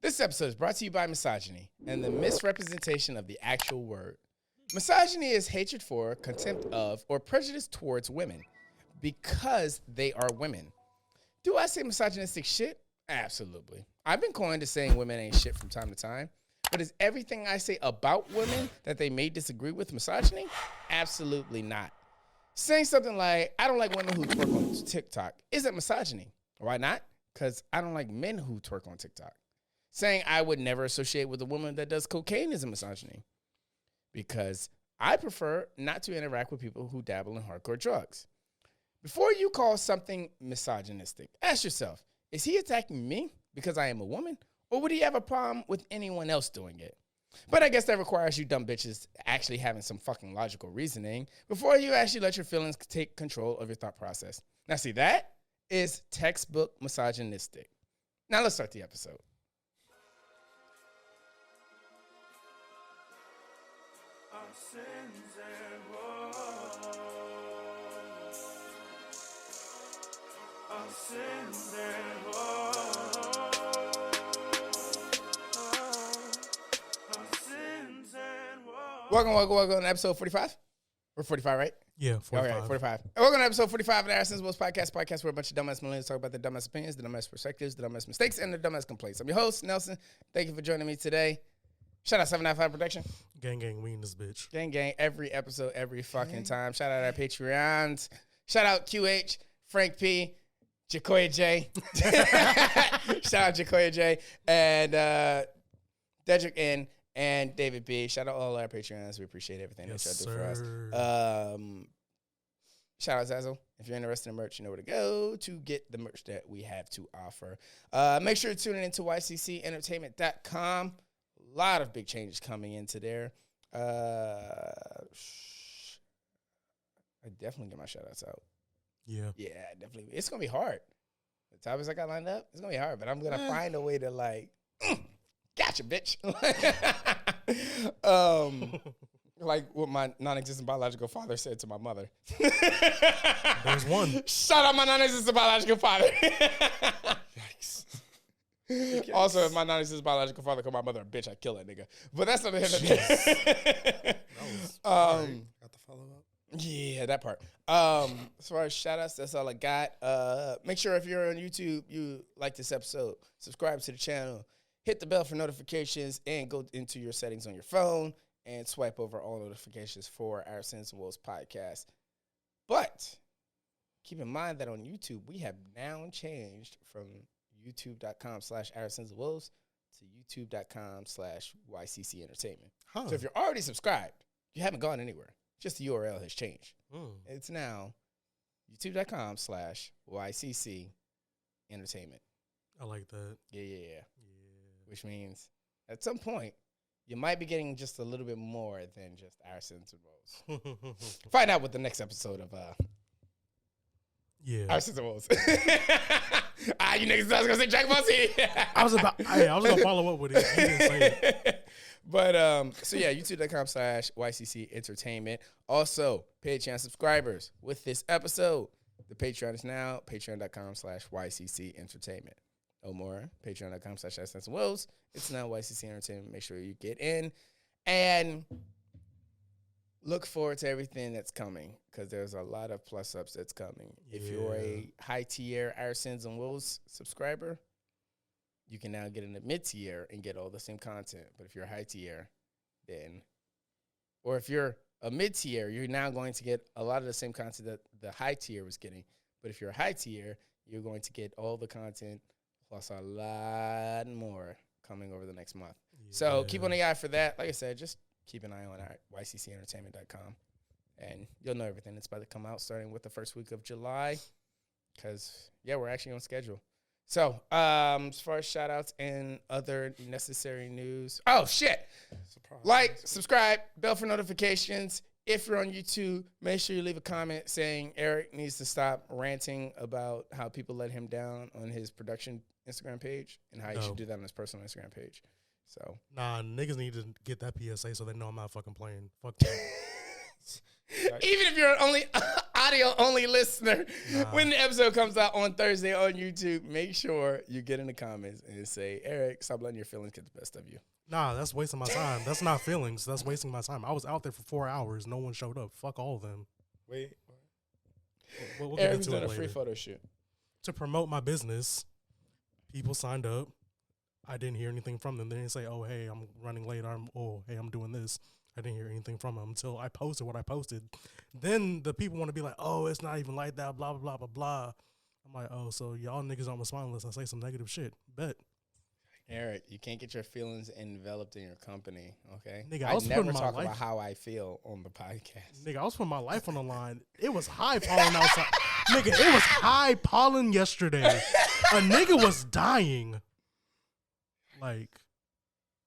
This episode is brought to you by misogyny and the misrepresentation of the actual word. Misogyny is hatred for, contempt of, or prejudice towards women because they are women. Do I say misogynistic shit? Absolutely. I've been coined to saying women ain't shit from time to time. But is everything I say about women that they may disagree with misogyny? Absolutely not. Saying something like, I don't like women who twerk on TikTok isn't misogyny. Why not? Because I don't like men who twerk on TikTok. Saying I would never associate with a woman that does cocaine isn't misogyny. Because I prefer not to interact with people who dabble in hardcore drugs. Before you call something misogynistic, ask yourself, is he attacking me because I am a woman? Or would he have a problem with anyone else doing it? But I guess that requires you dumb bitches actually having some fucking logical reasoning before you actually let your feelings take control of your thought process. Now see, that is textbook misogynistic. Now let's start the episode. Sins and woes. Our sins and woes. Our sins and woes. Welcome to episode 45. We're 45, right? Yeah, 45. All right, 45. And welcome to episode 45 of the Our Sins and Woes podcast where a bunch of dumbass millennials talk about the dumbass opinions, the dumbass perspectives, the dumbass mistakes, and the dumbass complaints. I'm your host, Nelson. Thank you for joining me today. Shout out 795 Production. Gang, we in this bitch. Gang, every episode, every fucking time. Shout out our Patreons. Shout out QH, Frank P, Jacoya J. Shout out Jacoya J. And Dedrick N. and David B. Shout out all our Patreons. We appreciate everything that y'all do for us. Shout out Zazzle. If you're interested in merch, you know where to go to get the merch that we have to offer. Make sure to tune in to yccentertainment.com. A lot of big changes coming into there. I definitely get my shout outs out. Yeah, definitely. It's going to be hard. The topics I got lined up, it's going to be hard, but I'm going to find a way to gotcha, bitch. Like what my non-existent biological father said to my mother. There's one. Shout out my non-existent biological father. Yikes. Also, if my non-existent biological father called my mother a bitch, I'd kill that nigga. But that's not the end of Got the follow up. Yeah, that part. As far as shout outs, that's all I got. Make sure if you're on YouTube, you like this episode, subscribe to the channel, hit the bell for notifications, and go into your settings on your phone and swipe over all notifications for Our Sins and Woes podcast. But keep in mind that on YouTube, we have now changed from youtube.com/Our Sins and Woes to youtube.com/YCC Entertainment. Huh. So if you're already subscribed, you haven't gone anywhere. Just the URL has changed. It's now youtube.com/YCC Entertainment. I like that. Yeah. Which means at some point, you might be getting just a little bit more than just Our Sins and Woes. Find out what the next episode of Our Sins and Woes. You niggas thought I was going to say Dragon Ball Z. I was gonna follow up with it. You didn't say it. But, so yeah, youtube.com/YCC Entertainment. Also, Patreon subscribers with this episode. The Patreon is now patreon.com/YCC Entertainment. No more. Patreon.com/Our Sins and Woes. It's now YCC Entertainment. Make sure you get in and look forward to everything that's coming because there's a lot of plus ups that's coming. Yeah. If you're a high tier Our Sins and Woes subscriber, you can now get in the mid tier and get all the same content. But if you're a high tier, or if you're a mid tier, you're now going to get a lot of the same content that the high tier was getting. But if you're a high tier, you're going to get all the content plus a lot more coming over the next month. Yeah. So keep on the eye for that. Like I said, just keep an eye on our yccentertainment.com. And you'll know everything that's about to come out starting with the first week of July. Because, we're actually on schedule. So, as far as shout-outs and other necessary news. Oh, shit. Surprise. Subscribe, bell for notifications. If you're on YouTube, make sure you leave a comment saying Eric needs to stop ranting about how people let him down on his production Instagram page and how he should do that on his personal Instagram page. So niggas need to get that PSA so they know I'm not fucking playing. Fuck that. Even if you're an only audio only listener, when the episode comes out on Thursday on YouTube, make sure you get in the comments and say, Eric, stop letting your feelings get the best of you. Nah, that's wasting my time. That's not feelings. That's wasting my time. I was out there for 4 hours. No one showed up. Fuck all of them. Wait. We'll get Eric's into doing it a free later. photo shoot. To promote my business, people signed up. I didn't hear anything from them. They didn't say, "Oh, hey, I'm running late." Hey, I'm doing this. I didn't hear anything from them until I posted what I posted. Then the people want to be like, "Oh, it's not even like that." Blah blah blah blah blah. I'm like, "Oh, so y'all niggas on my spine unless I say some negative shit." Bet. Eric, you can't get your feelings enveloped in your company, okay? Nigga, I I was never putting my talk life- about how I feel on the podcast. Nigga, I was putting my life on the line. It was high pollen outside. Nigga, it was high pollen yesterday. A nigga was dying. Like,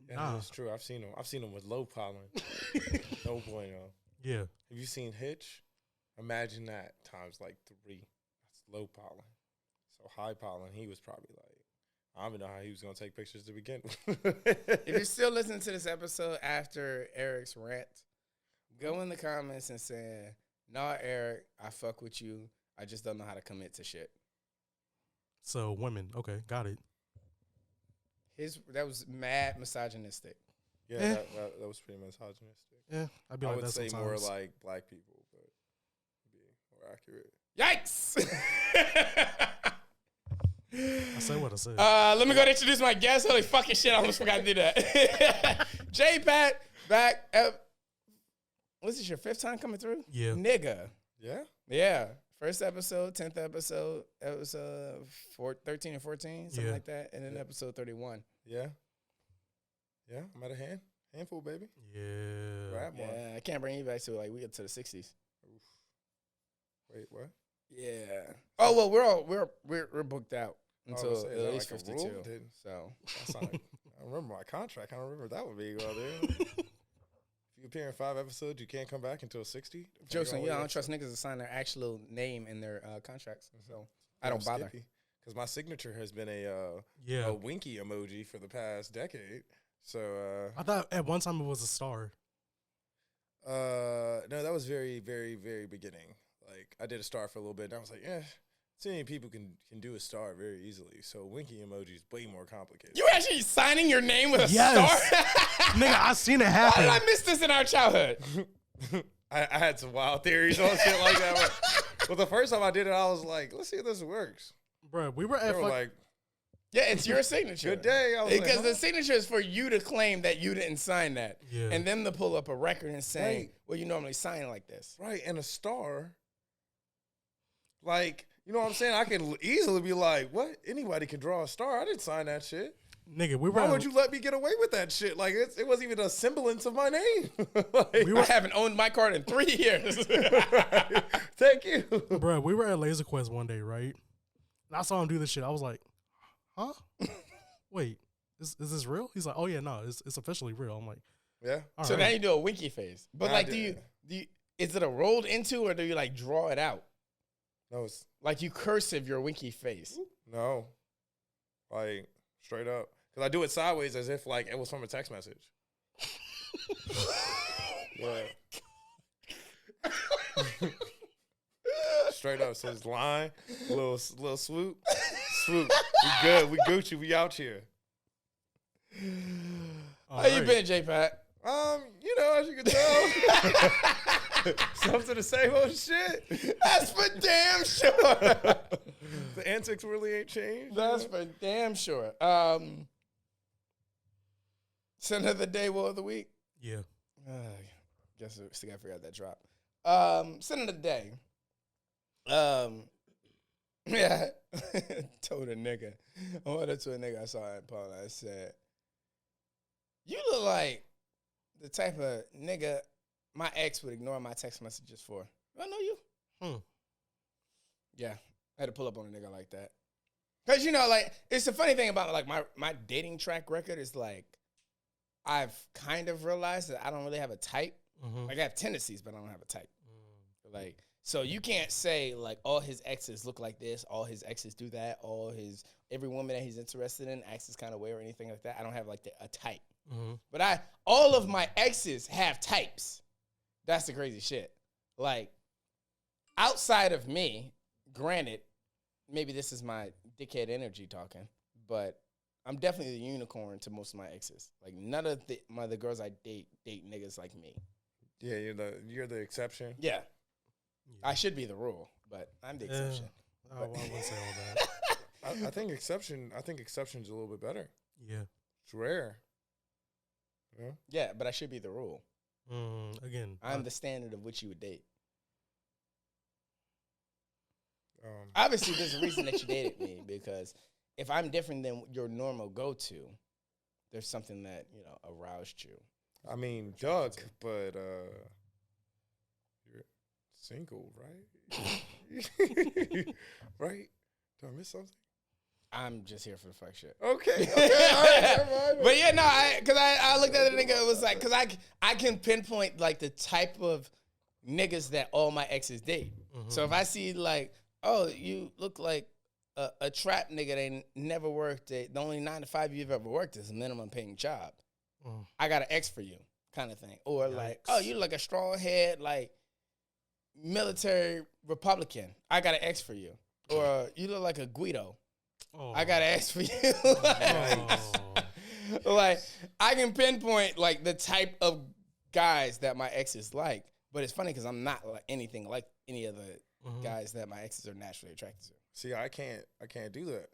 Yeah, nah. that's true. I've seen them with low pollen. No bueno. Yeah. Have you seen Hitch? Imagine that times like 3. That's low pollen. So high pollen, he was probably like, I don't even know how he was going to take pictures to begin with. If you're still listening to this episode after Eric's rant, go in the comments and say, "Nah, Eric, I fuck with you. I just don't know how to commit to shit." So, women. Okay, got it. That was mad misogynistic. Yeah, Eh. that was pretty misogynistic. Yeah, I'd be I like would that say sometimes. more like black people, but be more accurate. Yikes! I say what I said. Let me go to introduce my guest. Holy fucking shit, I almost forgot to do that. J-Pat, back. What's this, your 5th time coming through? Yeah. Nigga. Yeah? Yeah. First episode, 10th episode, episode 13 and 14, something Yeah. like that. And then Yeah. episode 31. Yeah? Yeah, I'm at a handful, baby. Yeah. Grab one. Yeah, I can't bring you back to like we get to the 60s. Wait, what? Yeah. Oh well, we're booked out until is that at least like a 52. rule? So That's not I remember my contract. I don't remember that would be well there. If you appear in 5 episodes, you can't come back until 60. jokes on you. I don't trust niggas to sign their actual name in their contracts. So I don't bother. Because my signature has been a Yeah. winky emoji for the past decade. So I thought at one time it was a star. no, that was very, very, very beginning. Like I did a star for a little bit, and I was like, too many people can do a star very easily. So winky emoji is way more complicated. You actually signing your name with a Yes. star? Nigga, I seen it Why happen. did I miss this in our childhood? I had some wild theories on shit like that. But the first time I did it, I was like, let's see if this works. Bro, we were They at were fuck- like, Yeah, it's your signature. good day. I was Because like, the signature is for you to claim that you didn't sign that. Yeah. And them to pull up a record and say, Right. well, you normally sign like this. right, and a star. Like, you know what I'm saying? I can easily be like, what? Anybody can draw a star. I didn't sign that shit. nigga, we were Why at, would you let me get away with that shit? Like, it wasn't even a semblance of my name. Like, I haven't owned my card in 3 years. thank you. bro, we were at Laser Quest one day, right? And I saw him do this shit. I was like, huh? Wait, is this real? He's like, oh yeah, no, it's officially real. I'm like, Yeah. all So right. now you do a winky face. But Nah, like, I do did. you, is it a rolled into or do you like draw it out? No, it's, Like you cursive your winky face. no. Like, straight up. Because I do it sideways as if, like, it was from a text message. Yeah. Straight up says line, little swoop. Swoop. We good. We Gucci. We out here. All How you right. been, J-Pat? You know, as you can tell, something the same old shit. That's for damn sure. The antics really ain't changed. That's for damn sure. Center of the day, will of the week. Yeah. Guess we still gotta figure out that drop. Center of the day. Yeah. Told a nigga. I went to a nigga I saw in Paula. I said, "You look like the type of nigga my ex would ignore my text messages for." Do I know you? Yeah. I had to pull up on a nigga like that. Cause you know, like, it's the funny thing about like my dating track record is like I've kind of realized that I don't really have a type. Mm-hmm. Like I have tendencies, but I don't have a type. Like, so you can't say like all his exes look like this, all his exes do that, every woman that he's interested in acts this kind of way or anything like that. I don't have like a type. Mm-hmm. But all of my exes have types. That's the crazy shit. like, outside of me, granted, maybe this is my dickhead energy talking, but I'm definitely the unicorn to most of my exes. Like, none of the girls I date niggas like me. Yeah, you're the exception. Yeah. I should be the rule, but I'm the exception. I wouldn't say all that. I think exception's a little bit better. Yeah. It's rare. Yeah. Yeah, but I should be the rule. Again, I'm the standard of which you would date. Um, Obviously, there's a reason that you dated me, because if I'm different than your normal go-to, there's something that, aroused you. I mean, Doug, but you're single, right? Right? Did I miss something? I'm just here for the fuck shit. Okay. All right, never mind. But yeah, no, because I looked at the nigga, it was like, because I can pinpoint, like, the type of niggas that all my exes date. Mm-hmm. So if I see, like, oh, you look like a trap nigga that never worked at, the only 9 to 5 you've ever worked is a minimum paying job. I got an X for you, kind of thing. Or like, oh, you look like a strong head, like, military Republican. I got an X for you. Or you look like a Guido. Oh. I got an X for you. Oh. Like, I can pinpoint, like, the type of guys that my exes like. But it's funny because I'm not like anything like any of the guys that my exes are naturally attracted to. See, I can't do that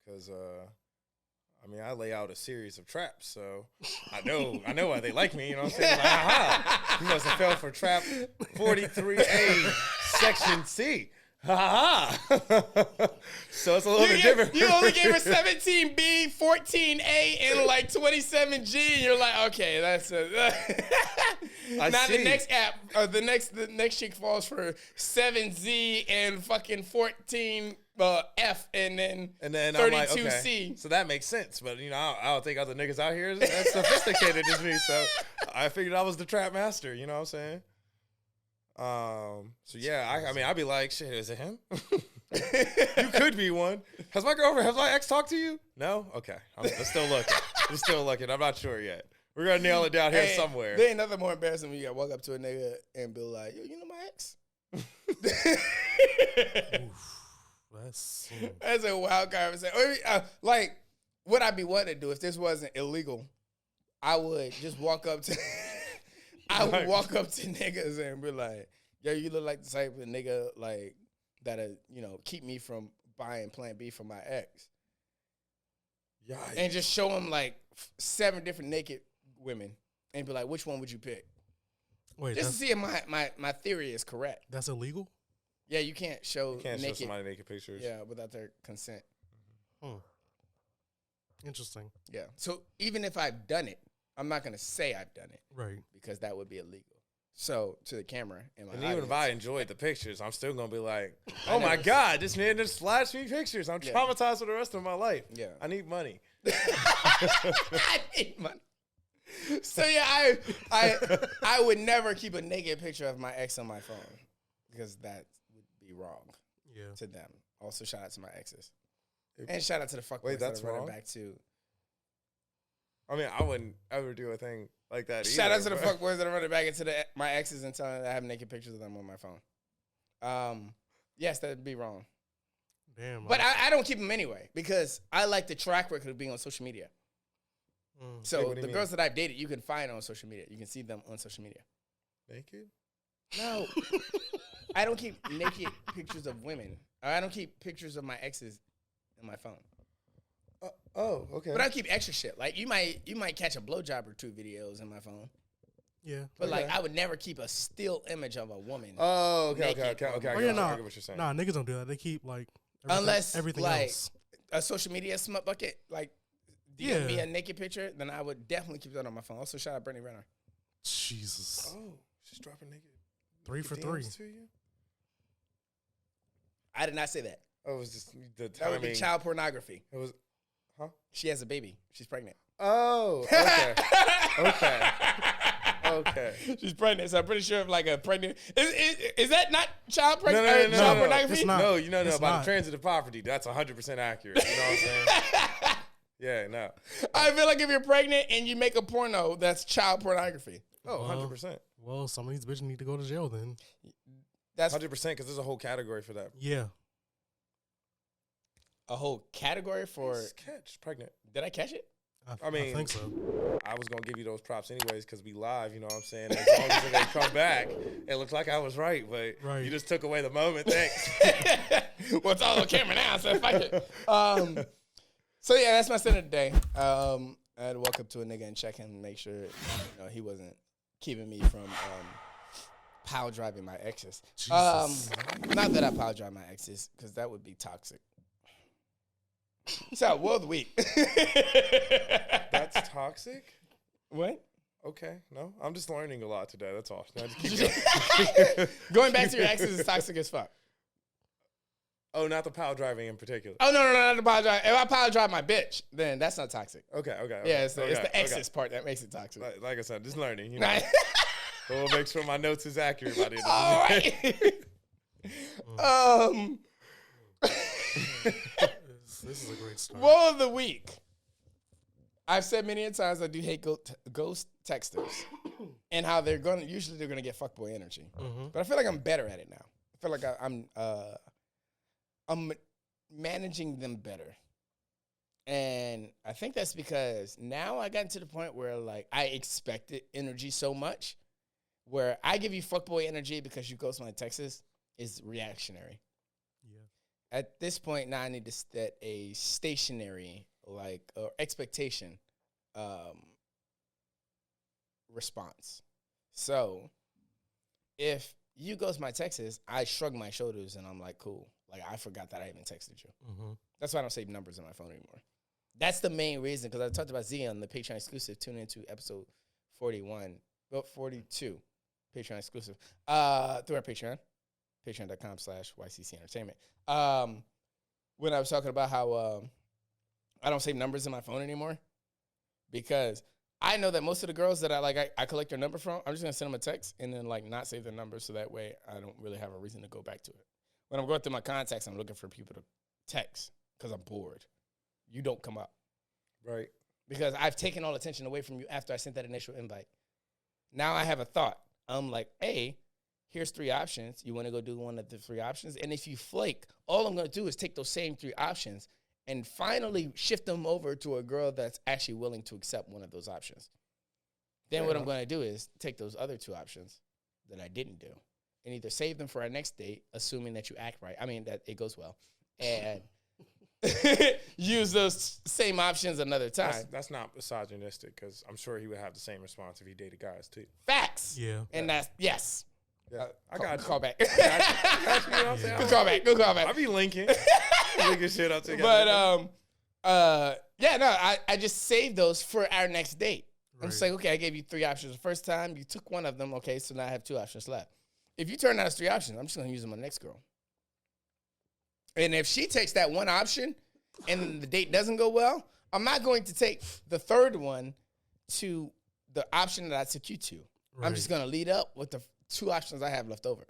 because I lay out a series of traps, so I know why they like me. You know what I'm saying? Like, aha, you must have fell for trap 43A, section C. Ha ha. So it's a little bit different. You only gave her 17B, 14A, and like 27G. And you're like, okay, that's it. Now see. the next app, or the next chick falls for 7Z and fucking 14 F, and then I'm like, 32C. okay, so that makes sense. But I don't think other niggas out here as sophisticated as me. So I figured I was the trap master. You know what I'm saying? So yeah, I'd be like, shit, is it him? You could be one. Has my ex talked to you? No? Okay. I'm still looking. I'm not sure yet. We're gonna nail it down here somewhere. There ain't nothing more embarrassing when you gotta walk up to a nigga and be like, yo, you know my ex? That's a wild conversation. Like, what I'd be wanting to do if this wasn't illegal, I would just walk up to walk up to niggas and be like, yo, you look like the type of nigga like that'll, keep me from buying Plan B for my ex. Yeah. And just show them like 7 different naked women and be like, which one would you pick? Wait, just to see if my theory is correct. That's illegal? Yeah, you can't show show naked. somebody naked pictures. Yeah, without their consent. Interesting. Yeah. So even if I've done it, I'm not going to say I've done it. Right. Because that would be illegal. So to the camera and even if I enjoyed the pictures, I'm still going to be like, oh my God, this man just flashed me pictures. I'm traumatized for the rest of my life. Yeah. I need money. I need money. So yeah, I would never keep a naked picture of my ex on my phone because that would be wrong to them. Also, shout out to my exes. And shout out to the fuckboys that are running back to. I mean, I wouldn't ever do a thing like that either. Shout out to the fuckboys that are running back into my exes and telling them that I have naked pictures of them on my phone. Yes, that'd be wrong. Damn. But I don't keep them anyway because I like the track record of being on social media. So the girls that I've dated, you can find on social media. You can see them on social media. Naked? No. I don't keep naked pictures of women. I don't keep pictures of my exes in my phone. Oh, okay. But I keep extra shit. Like you might catch a blowjob or 2 videos in my phone. Yeah. But like I would never keep a still image of a woman. Oh, okay. naked. Okay. Oh, yeah, I get what you're saying. Nah, niggas don't do that. They keep like Unless like else. a social media smut bucket, like DM me a naked picture, then I would definitely keep that on my phone. Also, shout out Brittany Renner. Jesus. Oh, she's dropping naked. 3 for 3. To you? I did not say that. Oh, it was just the timing. That would be child pornography. It was, huh? She has a baby. She's pregnant. Oh, okay. Okay. She's pregnant, so I'm pretty sure if like a pregnant is that not child No, child pornography? It's not. No, about It's not. the transitive property. That's 100% accurate. You know what I'm saying? Yeah, no. I feel like if you're pregnant and you make a porno, that's child pornography. Oh, 100%. Well, some of these bitches need to go to jail then. That's 100% because there's a whole category for that. Yeah. a whole category for. Just catch pregnant. Did I catch it? I mean, I think so. I was gonna give you those props anyways because we live. You know what I'm saying? As long as they come back, it looked like I was right, but Right. you just took away the moment. Thanks. Well, it's all on camera now, so fuck it. So yeah, that's my sin of the day. I had to walk up to a nigga and check him and make sure he wasn't keeping me from pile driving my exes. Jesus. Not that I pile drive my exes, because that would be toxic. So, Woe of the Week. That's toxic. What? Okay, no, I'm just learning a lot today. That's all. No, just keep going. Going back to your exes is toxic as fuck. Oh, not the pile driving in particular. Oh, no, not the pile drive. If I pile drive my bitch, then that's not toxic. Okay. Yeah, it's the exes part that makes it toxic. Like I said, just learning. You know, we'll make sure my notes is accurate by the end of the All right. This is a great start. Woe of the Week. I've said many a times I do hate ghost texters and how they're gonna get fuckboy energy. But I feel like I'm better at it now. I feel like I'm managing them better. And I think that's because now I gotten to the point where like I expected energy so much where I give you fuckboy energy because you ghost my texts is reactionary. Yeah. At this point now I need to set a stationary expectation response. So if you ghost my texts, I shrug my shoulders and I'm like, cool. Like, I forgot that I even texted you. That's why I don't save numbers on my phone anymore. That's the main reason, because I talked about Z on the Patreon exclusive. Tune into episode 42, Patreon exclusive, through our Patreon, patreon.com/YCC Entertainment. When I was talking about how I don't save numbers in my phone anymore, because I know that most of the girls that I collect their number from, I'm just going to send them a text and then, not save their number, so that way I don't really have a reason to go back to it. When I'm going through my contacts, I'm looking for people to text because I'm bored. You don't come up. Right. Because I've taken all attention away from you after I sent that initial invite. Now I have a thought. I'm like, hey, here's 3 options. You want to go do one of the 3 options? And if you flake, all I'm going to do is take those same 3 options and finally shift them over to a girl that's actually willing to accept one of those options. Then what I'm going to do is take those other 2 options that I didn't do and either save them for our next date, assuming that you act right. I mean, that it goes well. And use those same options another time. That's not misogynistic, because I'm sure he would have the same response if he dated guys, too. Facts. Yeah. And that's, yes. Yeah, I got you. Call back. Got you. You know what I'm saying? Good call back. I be linking shit up together. But, I just saved those for our next date. I'm just like, okay, I gave you 3 options the first time. You took one of them. Okay, so now I have 2 options left. If you turn out as 3 options, I'm just going to use them on the next girl. And if she takes that one option and the date doesn't go well, I'm not going to take the 3rd one to the option that I took you to. Right. I'm just going to lead up with the 2 options I have left over.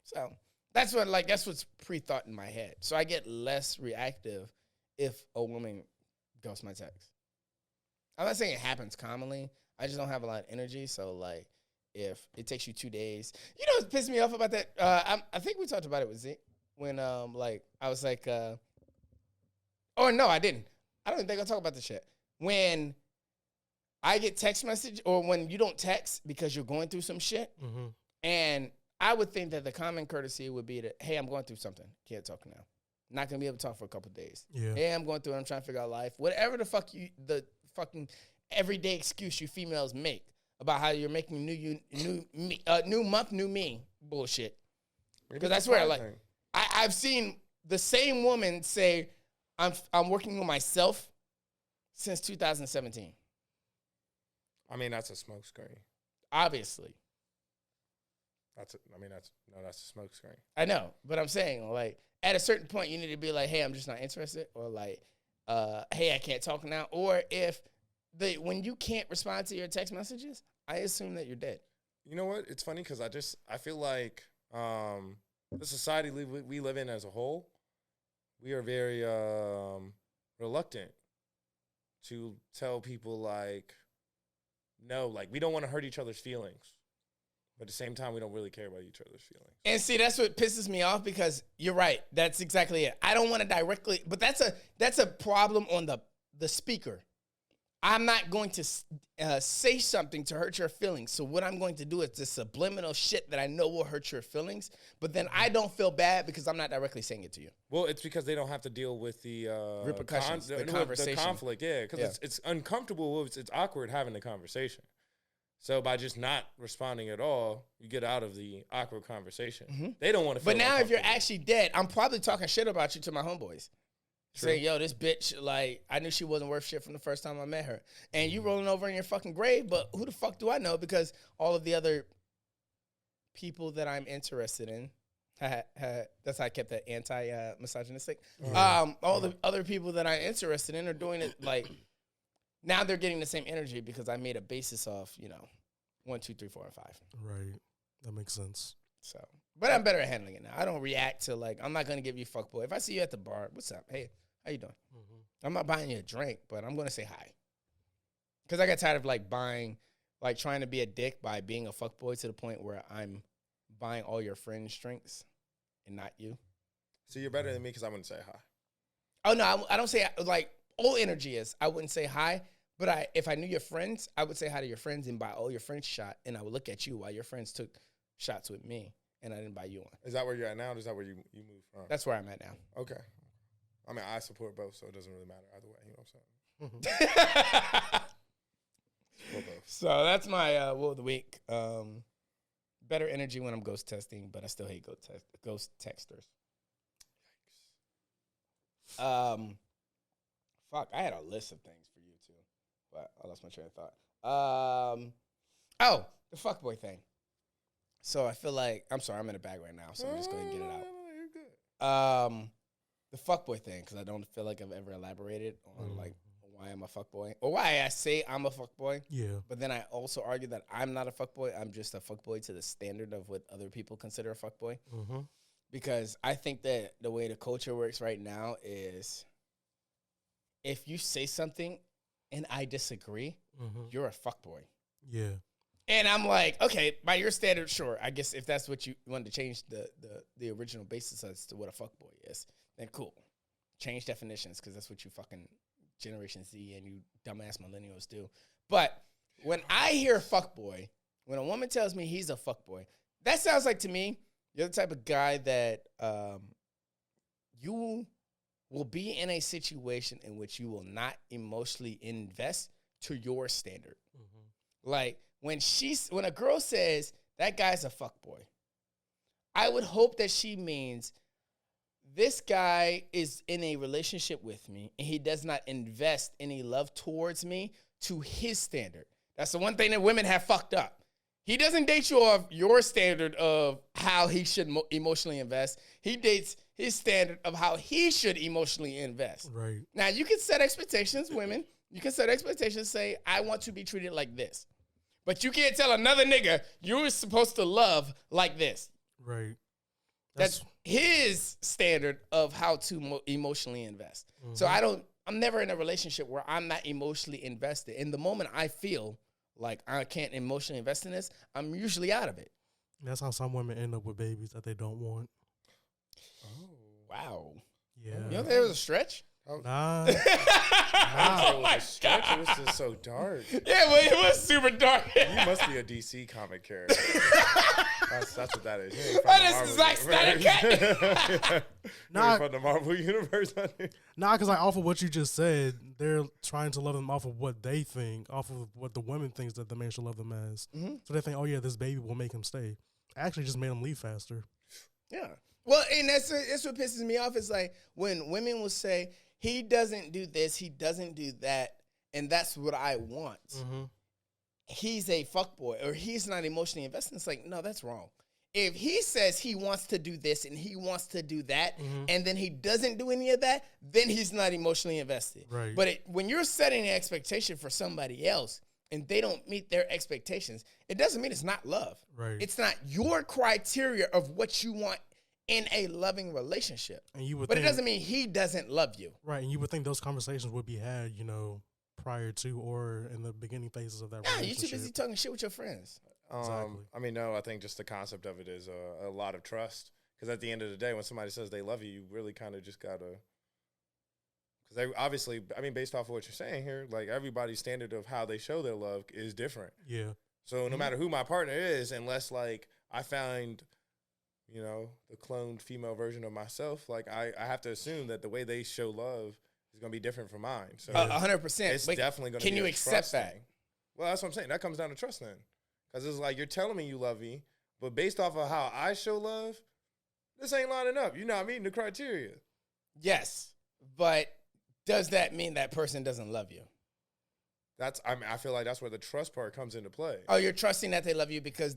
So that's what's pre-thought in my head. So I get less reactive if a woman ghosts my text. I'm not saying it happens commonly. I just don't have a lot of energy. So if it takes you 2 days, what pissed me off about that? I think we talked about it with Zeke when I was like, oh no, I didn't. I don't even think I'll talk about this shit. When I get text message or when you don't text because you're going through some shit, and I would think that the common courtesy would be that, hey, I'm going through something. Can't talk now. Not gonna be able to talk for a couple of days. Yeah. Hey, I'm going through it. I'm trying to figure out life. Whatever the fucking everyday excuse you females make about how you're making new month, new me bullshit. Because I swear, I've seen the same woman say, I'm working on myself since 2017. I mean, that's a smokescreen. Obviously. That's a smokescreen. I know, but I'm saying, at a certain point, you need to be like, hey, I'm just not interested, or hey, I can't talk now. Or when you can't respond to your text messages, I assume that you're dead. You know what? It's funny because I feel like the society we live in as a whole, we are very reluctant to tell people no, we don't want to hurt each other's feelings. But at the same time, we don't really care about each other's feelings. And see, that's what pisses me off because you're right. That's exactly it. I don't want to directly, but that's a problem on the speaker. I'm not going to say something to hurt your feelings. So what I'm going to do is the subliminal shit that I know will hurt your feelings, but then I don't feel bad because I'm not directly saying it to you. Well, it's because they don't have to deal with the repercussions, the conversation. the conflict. Yeah, because it's uncomfortable. It's awkward having the conversation. So by just not responding at all, you get out of the awkward conversation. Mm-hmm. They don't want to. But now, if you're actually dead, I'm probably talking shit about you to my homeboys. Saying, yo, this bitch, like, I knew she wasn't worth shit from the first time I met her. And you rolling over in your fucking grave, but who the fuck do I know? Because all of the other people that I'm interested in, that's how I kept that anti-misogynistic. All the other people that I'm interested in are doing it, like, now they're getting the same energy because I made a basis of, 1, 2, 3, 4, and 5. Right. That makes sense. So, but I'm better at handling it now. I don't react to, like, I'm not going to give you a fuckboy. If I see you at the bar, what's up? Hey, how you doing? Mm-hmm. I'm not buying you a drink, but I'm going to say hi. Because I got tired of, like, trying to be a dick by being a fuckboy to the point where I'm buying all your friends' drinks and not you. So you're better than me because I wouldn't say hi. Oh, no, I don't say, like, all energy is. I wouldn't say hi, but if I knew your friends, I would say hi to your friends and buy all your friends shot, and I would look at you while your friends took shots with me, and I didn't buy you one. Is that where you're at now, or is that where you moved from? That's where I'm at now. Okay. I mean, I support both, so it doesn't really matter either way. You know what I'm saying? Support both. So that's my woe of the week. Better energy when I'm ghost testing, but I still hate ghost texters. Fuck, I had a list of things for you too, but I lost my train of thought. The fuckboy thing. So I feel like, I'm sorry, I'm in a bag right now, so I'm just going to get it out. You're good. The fuckboy thing, because I don't feel like I've ever elaborated on like why I'm a fuckboy or why I say I'm a fuckboy. Yeah. But then I also argue that I'm not a fuckboy. I'm just a fuckboy to the standard of what other people consider a fuckboy. Mm-hmm. Because I think that the way the culture works right now is if you say something and I disagree, you're a fuckboy. Yeah. And I'm like, okay, by your standard, sure. I guess if that's what you wanted to change the original basis as to what a fuckboy is, then cool. Change definitions because that's what you fucking Generation Z and you dumbass millennials do. But when I hear fuckboy, when a woman tells me he's a fuckboy, that sounds like to me, you're the type of guy that you will be in a situation in which you will not emotionally invest to your standard. Mm-hmm. Like, when a girl says that guy's a fuckboy, I would hope that she means this guy is in a relationship with me and he does not invest any love towards me to his standard. That's the one thing that women have fucked up. He doesn't date you off your standard of how he should emotionally invest. He dates his standard of how he should emotionally invest. Right. Now, you can set expectations, women. You can set expectations, say, I want to be treated like this. But you can't tell another nigga you're supposed to love like this. Right. That's his standard of how to emotionally invest. Mm-hmm. So I'm never in a relationship where I'm not emotionally invested. In the moment I feel like I can't emotionally invest in this, I'm usually out of it. That's how some women end up with babies that they don't want. Oh, wow. Yeah. You know there was a stretch? Nah. It was just so dark. Yeah, but it was super dark. You must be a DC comic character. that's what that is. That is Zack Snyder cat. Nah, from the Marvel universe. Nah, because like off of what you just said, they're trying to love them off of what they think, off of what the women thinks that the man should love them as. Mm-hmm. So they think, oh yeah, this baby will make him stay. Actually, just made him leave faster. Yeah. Well, and that's what pisses me off. Is like when women will say, he doesn't do this, he doesn't do that, and that's what I want. Mm-hmm. He's a fuckboy, or he's not emotionally invested. It's like, no, that's wrong. If he says he wants to do this and he wants to do that, and then he doesn't do any of that, then he's not emotionally invested. Right. But when you're setting an expectation for somebody else and they don't meet their expectations, it doesn't mean it's not love. Right. It's not your criteria of what you want in a loving relationship. And you would but it doesn't mean he doesn't love you. Right, and you would think those conversations would be had, prior to or in the beginning phases of that relationship. You're too busy talking shit with your friends. Exactly. I mean, no, I think just the concept of it is a lot of trust. Because at the end of the day, when somebody says they love you, you really kind of just got to. Because obviously, I mean, based off of what you're saying here, like everybody's standard of how they show their love is different. Yeah. So no matter who my partner is, unless like I find, you know, the cloned female version of myself, like I have to assume that the way they show love is going to be different from mine. So 100%. it's definitely going to be Can you a accept trust that? thing. Well, that's what I'm saying. That comes down to trust then. Because it's like you're telling me you love me, but based off of how I show love, this ain't lining up. You're not meeting the criteria. Yes, but does that mean that person doesn't love you? I feel like that's where the trust part comes into play. Oh, you're trusting that they love you because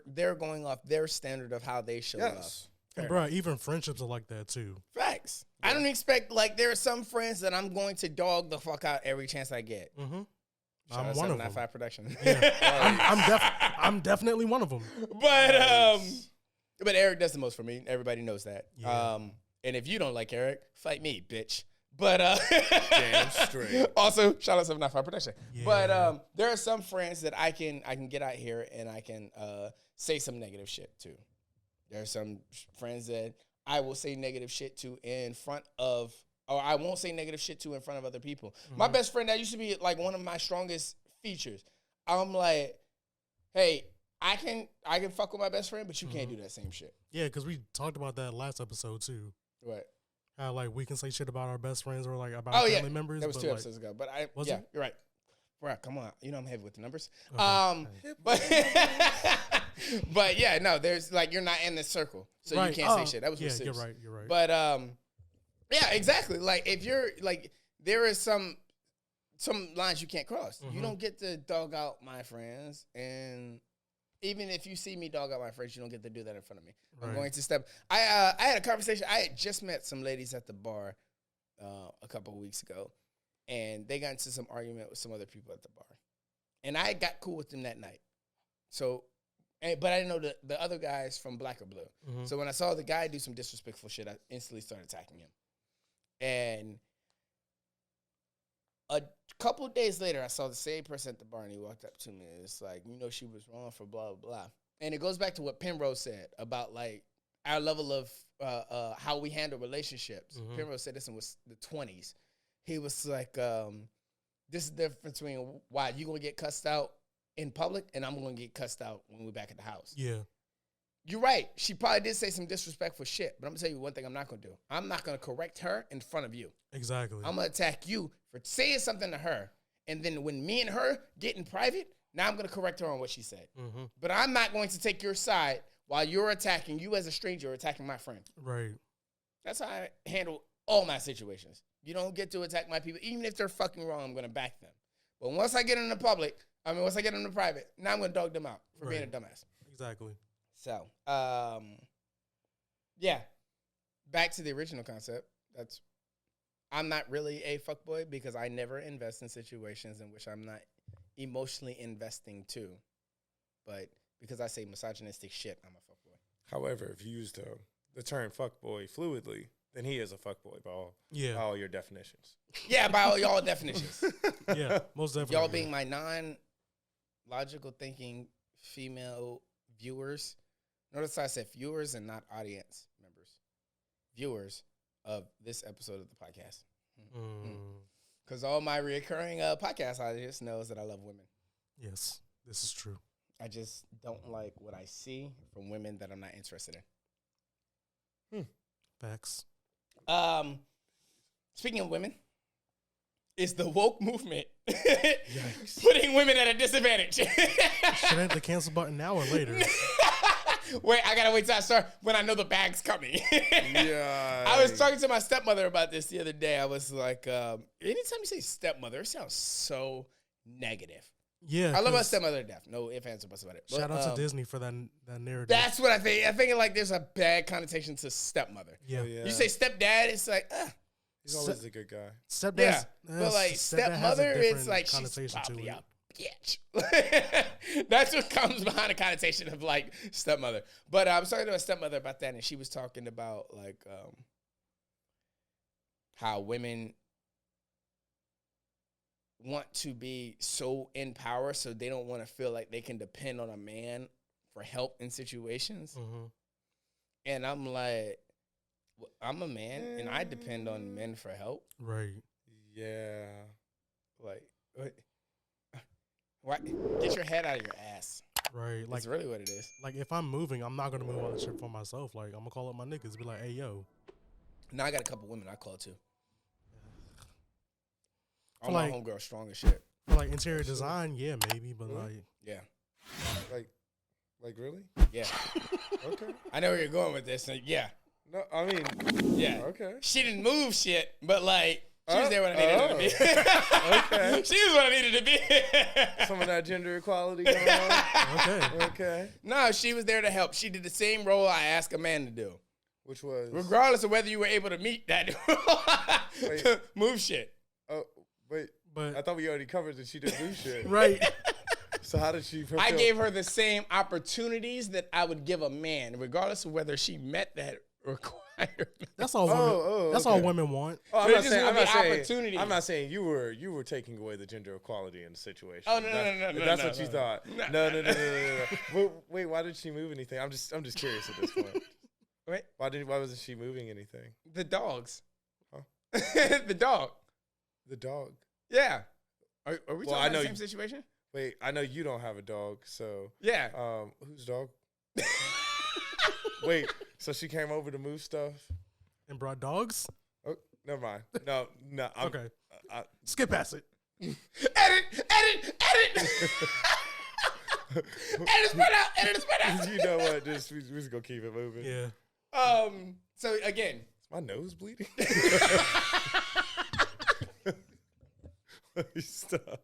they're going off their standard of how they show love. Yes. And bro, even friendships are like that too. Facts. I don't expect, like, there are some friends that I'm going to dog the fuck out every chance I get. Mm-hmm. Shout I'm out one of them. 795 Production. Yeah, I'm definitely one of them. But Eric does the most for me. Everybody knows that. Yeah. And if you don't like Eric, fight me, bitch. But Damn straight. Also, shout out 795 Production. Yeah. But there are some friends that I can get out here and I can say some negative shit to. There are some friends that I will say negative shit to in front of, or I won't say negative shit to in front of other people. Mm-hmm. My best friend, that used to be like one of my strongest features. I'm like, hey, I can fuck with my best friend, but you can't do that same shit. Yeah, because we talked about that last episode too. What? How like we can say shit about our best friends or like about Oh, our yeah. family members. That was but, 2 like, episodes ago. But Was yeah, it? you're right. Bro, come on. You know I'm heavy with the numbers. Okay. But yeah, no, there's like, you're not in this circle. So Right. you can't say shit. That was yeah, with you're Seuss. right. You're right. But yeah, exactly. Like if you're like, there is some lines you can't cross. You Mhm. don't get to dog out my friends, and even if you see me dog out my friends, you don't get to do that in front of me. I'm Right. going to step. I had a conversation. I had just met some ladies at the bar a couple of weeks ago, and they got into some argument with some other people at the bar, and I got cool with them that night. So, but I didn't know the other guys from Black or Blue. Mhm. So when I saw the guy do some disrespectful shit, I instantly started attacking him. And a couple of days later, I saw the same person at the bar, and he walked up to me, and it's like, she was wrong for blah, blah, blah. And it goes back to what Penrose said about, like, our level of how we handle relationships. Mhm. Penrose said this in the 20s. He was like, this is the difference between why you going to get cussed out in public and I'm going to get cussed out when we're back at the house. Yeah. You're right. She probably did say some disrespectful shit, but I'm going to tell you one thing I'm not going to do. I'm not going to correct her in front of you. Exactly. I'm going to attack you for saying something to her. And then when me and her get in private, now I'm going to correct her on what she said. Mm-hmm. But I'm not going to take your side while you're attacking, you as a stranger, attacking my friend. Right. That's how I handle all my situations. You don't get to attack my people. Even if they're fucking wrong, I'm going to back them. But once I get in the once I get in the private, now I'm going to dog them out for being a dumbass. Exactly. So, yeah, back to the original concept. I'm not really a fuckboy because I never invest in situations in which I'm not emotionally investing too. But because I say misogynistic shit, I'm a fuckboy. However, if you use the term fuckboy fluidly, then he is a fuckboy by all your definitions. Yeah, by all y'all definitions. Yeah, most definitely. Y'all being my non-logical thinking female viewers. Notice I said viewers and not audience members. Viewers of this episode of the podcast. Because all my recurring podcast audience knows that I love women. Yes, this is true. I just don't like what I see from women that I'm not interested in. Facts. Speaking of women, is the woke movement Yikes. putting women at a disadvantage? Should I hit the cancel button now or later? Wait, I gotta wait till I start when I know the bag's coming. Yeah. I was talking to my stepmother about this the other day. I was like, anytime you say stepmother, it sounds so negative. Yeah. I love my 'cause stepmother to death. No ifs, ands, or buts about it. Shout But, out to Disney for that narrative. That's what I think. I think like there's a bad connotation to stepmother. Yeah. Oh, yeah. You say stepdad, it's like, He's always a good guy. Stepdad. yeah. But like stepmother, it's like she's connotation to probably it. a bitch. That's what comes behind the connotation of like stepmother. But I was talking to a stepmother about that, and she was talking about like how women want to be so in power, so they don't want to feel like they can depend on a man for help in situations. Mm-hmm. And I'm like, I'm a man, and I depend on men for help. Right. Yeah. Like, why? Get your head out of your ass. Right. Like, That's really what it is. like if I'm moving, I'm not gonna move all the shit for myself. Like, I'm gonna call up my niggas, be like, "Hey, yo." Now I got a couple women I call too. All For my like- homegirls strong as shit. For like interior design, yeah, maybe, but like, Yeah, Like really? yeah. Okay. I know where you're going with this. And yeah, No, I mean, yeah. okay. She didn't move shit, but like she was there when I needed her to be. Okay. She was what I needed to be. Some of that gender equality going on. okay. Okay. No, she was there to help. She did the same role I asked a man to do, Which was regardless of whether you were able to meet that Wait. to move shit. Oh wait. I But thought we already covered that she didn't do shit. right. So how did she fulfill? I gave her the same opportunities that I would give a man, regardless of whether she met that requirement. That's all women. That's all okay. women want. Oh, I'm There not just saying. will I'm be not saying. opportunities. I'm not saying you were taking away the gender equality in the situation. Oh, no, If no, that's- no, if no, That's no, what you no. thought. No. Wait, why did she move anything? I'm just curious at this point. Wait, Why wasn't she moving anything? the dogs. Huh? The dog. The dog. Yeah. Are we Well, talking I about know the same you- situation? Wait, I know you don't have a dog, so Yeah. whose dog? Wait, so she came over to move stuff? And brought dogs. Oh, never mind. No. Okay. Skip past it. Edit. Edit spread out. You know what? Just we just gonna keep it moving. Yeah. So again, Is my nose bleeding? Stop.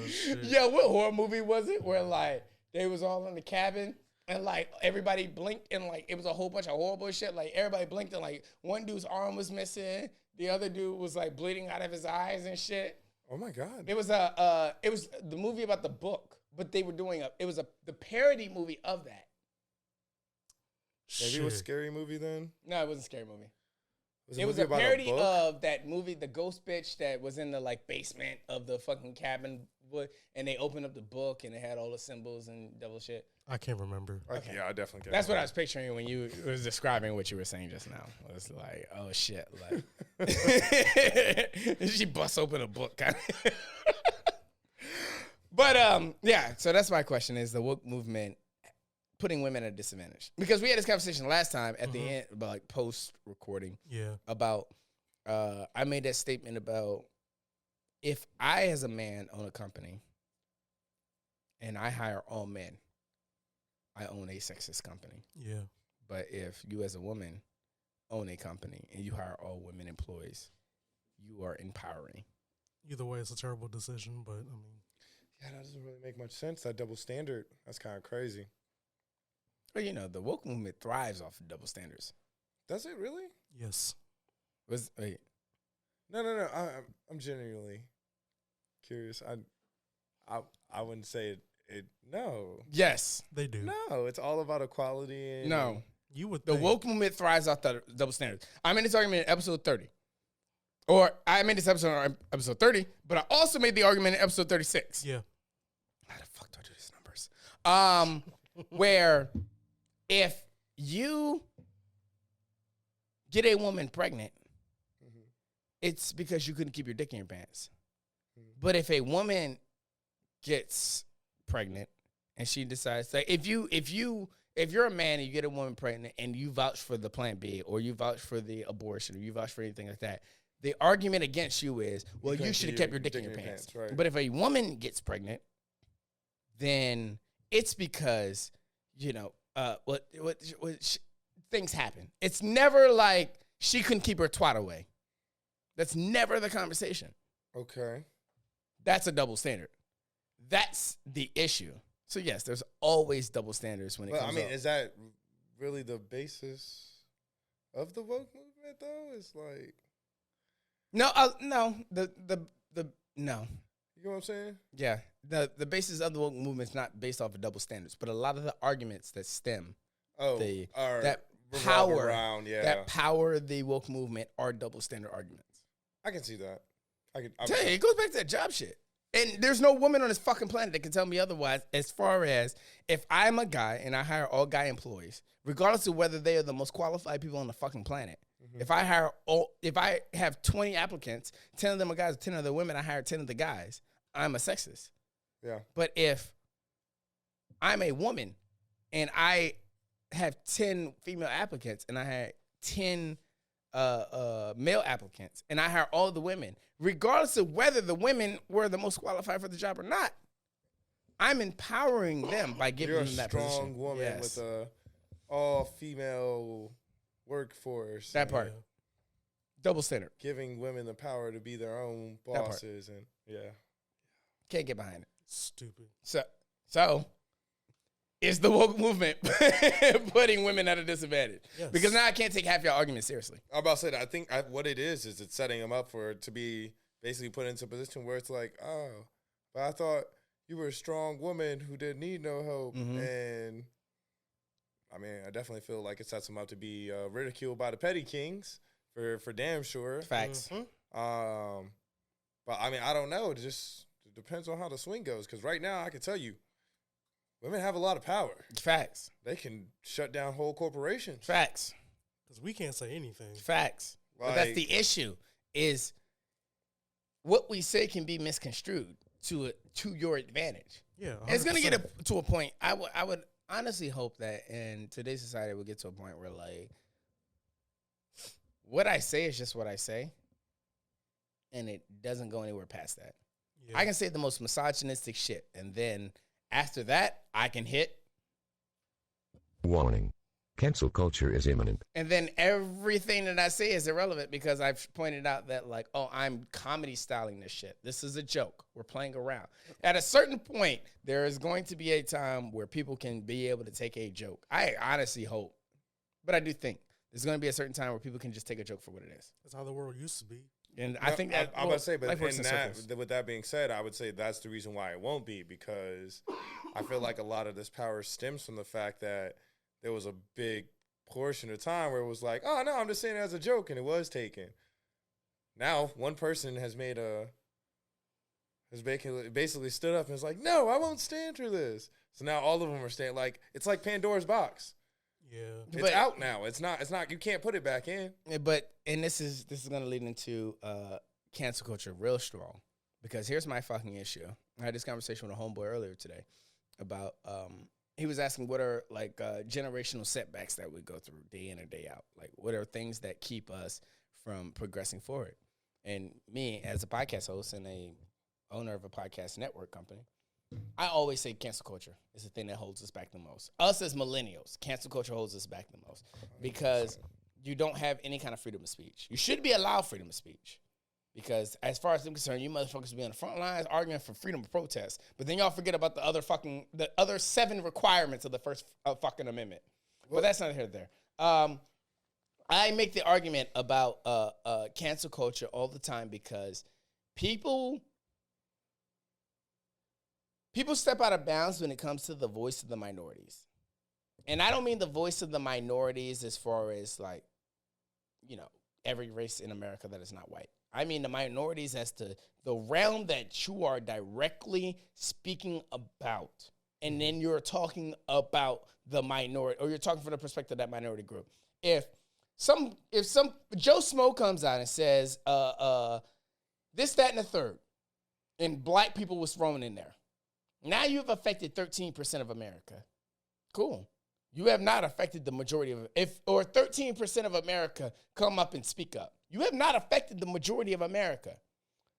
Shit. yeah, what horror movie was it where like they was all in the cabin and like everybody blinked and like it was a whole bunch of horrible shit. Like everybody blinked and like one dude's arm was missing, the other dude was like bleeding out of his eyes and shit. Oh my god. It was the movie about the book, but they were doing the parody movie of that. Maybe it was a Shit. scary movie then. No, it wasn't a scary movie. It It was movie a about parody book? of that movie, the ghost bitch that was in the like basement of the fucking cabin, and they opened up the book and it had all the symbols and devil shit. I can't remember. Okay, yeah, I definitely get That's what I was picturing when you was describing what you were saying just now. It was like, oh shit, like she busts open a book, kind of. But yeah. So that's my question: is the woke movement putting women at a disadvantage? Because we had this conversation last time at the end about like post recording Yeah. about. I made that statement about if I, as a man, own a company and I hire all men, I own a sexist company. Yeah. But if you, as a woman, own a company and you hire all women employees, you are empowering. Either way, it's a terrible decision, but I mean, Yeah, that doesn't really make much sense. That double standard. That's kind of crazy. But you know, the woke movement thrives off of double standards. Does it really? yes. Wait, No. I'm genuinely curious. I wouldn't say it. No. yes, They do. No, it's all about equality. And no. You would The think. woke movement thrives off the double standards. I made this argument in episode 30. Or I made this episode on episode 30, but I also made the argument in episode 36. Yeah. How the fuck do I do these numbers? Where if you get a woman pregnant, it's because you couldn't keep your dick in your pants. But if a woman gets pregnant and she decides that if you're a man and you get a woman pregnant and you vouch for the Plan B or you vouch for the abortion or you vouch for anything like that, the argument against you is, well, you couldn't should have keep kept your dick in your pants. right. But if a woman gets pregnant, then it's because, you know, things happen. It's never like she couldn't keep her twat away. That's never the conversation. Okay. That's a double standard. That's the issue. So yes, there's always double standards when it But I comes mean, up. is that really the basis of the woke movement, though? It's like, No, no, no. you know what I'm saying? Yeah, the basis of the woke movement is not based off of double standards, but a lot of the arguments that stem Oh, that revolve power around, yeah. that power the woke movement are double standard arguments. I can see that. Tell you, it goes back to that job shit. And there's no woman on this fucking planet that can tell me otherwise. As far as if I'm a guy and I hire all guy employees, regardless of whether they are the most qualified people on the fucking planet, if I have 20 applicants, 10 of them are guys, 10 of the women, I hire 10 of the guys, I'm a sexist. Yeah. But if I'm a woman and I have 10 female applicants and I had 10 male applicants and I hire all the women, regardless of whether the women were the most qualified for the job or not, I'm empowering them by giving You're them that a strong position. woman Yes. with a all-female workforce. That part. Yeah. Double standard. Giving women the power to be their own part. bosses. And yeah. Can't get behind it. Stupid. So is the woke movement putting women at a disadvantage? Yes. Because now I can't take half your argument seriously. I'm about to say that. I think what it is it's setting them up to be basically put into a position where it's like, oh, but I thought you were a strong woman who didn't need no help. And I mean, I definitely feel like it sets them up to be ridiculed by the petty kings for damn sure. Facts. But I mean, I don't know. It just depends on how the swing goes. Because right now, I can tell you, women have a lot of power. Facts. They can shut down whole corporations. Facts. Because we can't say anything. Facts. But that's Like- the issue, is what we say can be misconstrued to your advantage. Yeah. And it's gonna 100%. get to a point. I would honestly hope that in today's society we'll get to a point where, like, what I say is just what I say, and it doesn't go anywhere past that. Yeah. I can say the most misogynistic shit, and then after that, I can hit, Warning. Cancel culture is imminent. and then everything that I say is irrelevant because I've pointed out that, like, oh, I'm comedy styling this shit. This is a joke. We're playing around. At a certain point, there is going to be a time where people can be able to take a joke. I honestly hope, but I do think there's going to be a certain time where people can just take a joke for what it is. That's how the world used to be. And I think that, I'm about to say, but life works in that, circles. with that being said, I would say that's the reason why it won't be, because I feel like a lot of this power stems from the fact that there was a big portion of time where it was like, oh no, I'm just saying it as a joke, and it was taken. Now one person has basically stood up and was like, no, I won't stand for this. So now all of them are staying. Like, it's like Pandora's box. Yeah. It's But- out now. It's not. You can't put it back in. Yeah, but this is going to lead into cancel culture real strong, because here's my fucking issue. I had this conversation with a homeboy earlier today about he was asking what are, like, generational setbacks that we go through day in and day out. Like, what are things that keep us from progressing forward? And me, as a podcast host and a owner of a podcast network company, I always say cancel culture is the thing that holds us back the most. Us as millennials, cancel culture holds us back the most because you don't have any kind of freedom of speech. You should be allowed freedom of speech, because as far as I'm concerned, you motherfuckers be on the front lines arguing for freedom of protest, but then y'all forget about the other 7 requirements of the first fucking amendment. But that's not here or there. I make the argument about cancel culture all the time because people step out of bounds when it comes to the voice of the minorities. And I don't mean the voice of the minorities as far as, like, you know, every race in America that is not white. I mean the minorities as to the realm that you are directly speaking about. And then you're talking about the minority, or you're talking from the perspective of that minority group. If some Joe Smo comes out and says this, that, and the third, and black people was thrown in there, now you've affected 13% of America. Cool. You have not affected the majority of it. Or 13% of America come up and speak up. You have not affected the majority of America.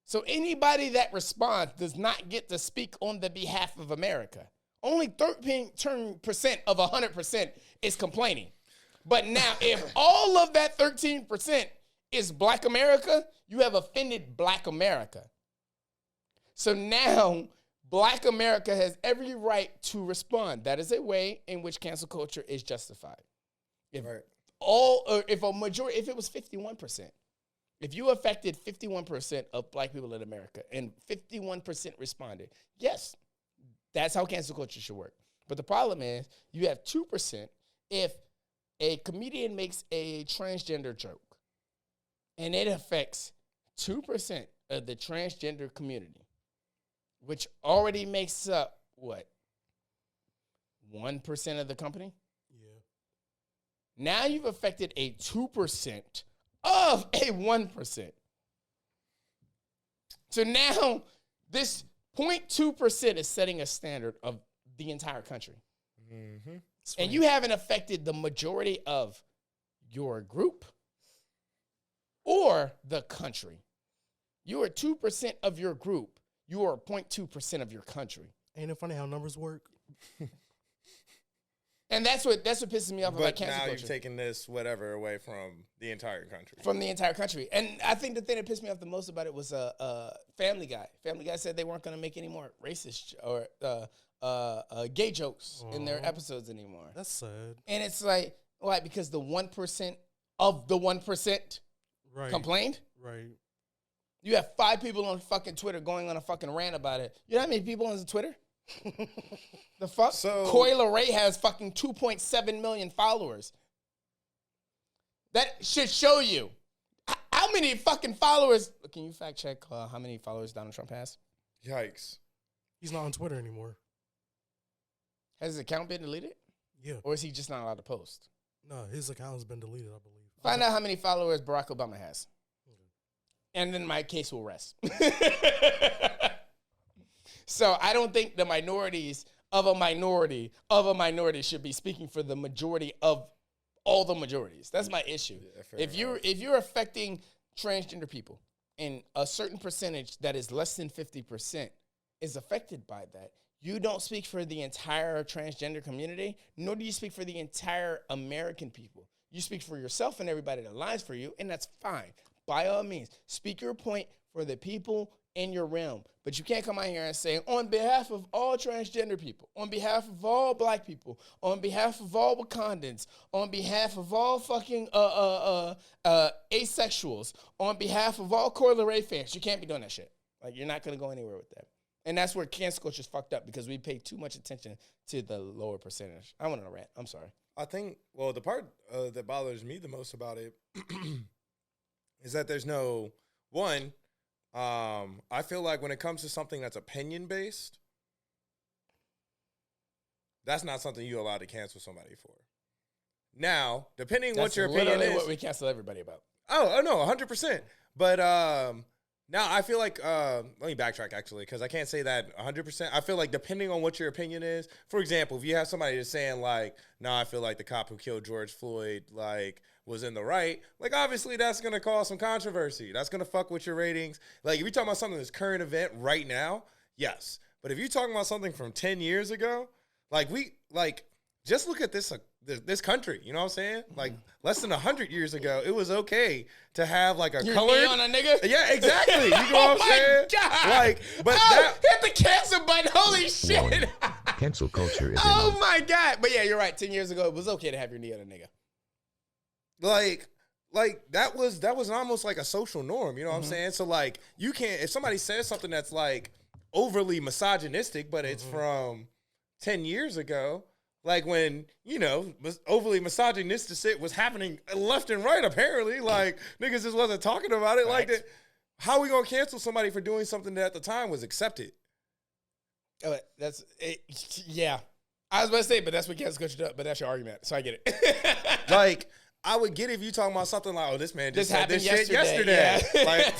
So anybody that responds does not get to speak on the behalf of America. Only 13% of 100% is complaining. But now, if all of that 13% is black America, you have offended black America. So now, black America has every right to respond. That is a way in which cancel culture is justified. If Right. if it was 51%, if you affected 51% of black people in America and 51% responded, yes, that's how cancel culture should work. But the problem is you have 2% if a comedian makes a transgender joke and it affects 2% of the transgender community, which already makes up what? 1% of the company? Yeah. Now you've affected a 2% of a 1%. So now this 0.2% is setting a standard of the entire country. Mm-hmm. And you haven't affected the majority of your group or the country. You are 2% of your group. You are 0.2% of your country. Ain't it funny how numbers work? And that's what pisses me off about But cancel now culture. you've taken this whatever away from the entire country. From the entire country. And I think the thing that pissed me off the most about it was Family Guy. Family Guy said they weren't going to make any more racist or gay jokes in their episodes anymore. That's sad. And it's like, why? Because the 1% of the 1% Right. complained? Right. You have 5 people on fucking Twitter going on a fucking rant about it. You know how many people on Twitter? The fuck? So- Coy Leray has fucking 2.7 million followers. That should show you how many fucking followers. Can you fact check how many followers Donald Trump has? Yikes. He's not on Twitter anymore. Has his account been deleted? Yeah. Or is he just not allowed to post? No, his account has been deleted, I believe. Find out how many followers Barack Obama has. And then my case will rest. So I don't think the minorities of a minority should be speaking for the majority of all the majorities. That's my issue. Yeah, If you're affecting transgender people and a certain percentage that is less than 50% is affected by that, you don't speak for the entire transgender community, nor do you speak for the entire American people. You speak for yourself and everybody that lies for you, and that's fine. By all means, speak your point for the people in your realm. But you can't come out here and say, on behalf of all transgender people, on behalf of all black people, on behalf of all Wakandans, on behalf of all fucking asexuals, on behalf of all Coy Leray fans, you can't be doing that shit. Like, you're not going to go anywhere with that. And that's where cancel culture is fucked up because we pay too much attention to the lower percentage. I want to rant. I'm sorry. I think, well, the part that bothers me the most about it is that there's no, one, I feel like when it comes to something that's opinion-based, that's not something you're allowed to cancel somebody for. Now, depending what your opinion literally is. what we cancel everybody about. Oh, no, 100%. But now I feel like, let me backtrack actually, because I can't say that 100%. I feel like depending on what your opinion is, for example, if you have somebody that's saying like, nah, I feel like the cop who killed George Floyd, like, was in the right, like, obviously that's going to cause some controversy. That's going to fuck with your ratings. Like, if you're talking about something that's current event right now, yes. But if you're talking about something from 10 years ago, just look at this country, you know what I'm saying? Like, less than 100 years ago, it was okay to have, like, a colored... on a nigga? Yeah, exactly. You know what I'm saying? God. Like, but hit the cancel button. Holy shit. Warning. Cancel culture is Oh, imminent. my God. But, yeah, you're right. 10 years ago, it was okay to have your knee on a nigga. like that was almost like a social norm, you know what I'm saying? So, like, you can't... If somebody says something that's, like, overly misogynistic, but it's from 10 years ago... Like when, you know, overly misogynistic shit was happening left and right, apparently. Like, niggas just wasn't talking about it like that. How are we going to cancel somebody for doing something that at the time was accepted? That's it. Yeah. I was about to say, but that's what cancel culture does, but that's your argument, so I get it. Like, I would get if you talking about something like, oh, this man just said happened this shit yesterday. Yeah. Like,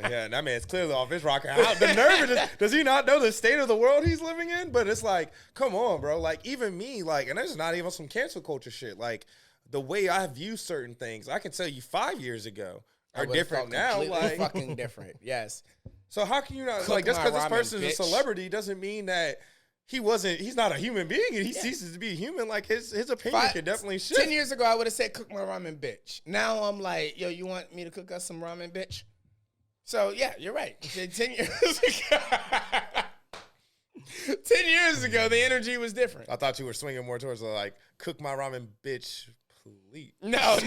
yeah, that man's clearly off his rocker. The nerve of this, does he not know the state of the world he's living in? But it's like, come on, bro. Like, even me, like, and there's not even some cancel culture shit. Like, the way I view certain things, I can tell you 5 years ago are different now. Like, fucking different. Yes. So how can you not, Cook like, just my because this ramen, person's a bitch. celebrity doesn't mean that he's not a human being and he ceases to be a human. Like, his opinion can definitely shift. 10 years ago, I would have said, cook my ramen, bitch. Now I'm like, yo, you want me to cook us some ramen, bitch? So, yeah, you're right. 10 years ago, 10 years ago, the energy was different. I thought you were swinging more towards the, like, cook my ramen, bitch, please. No.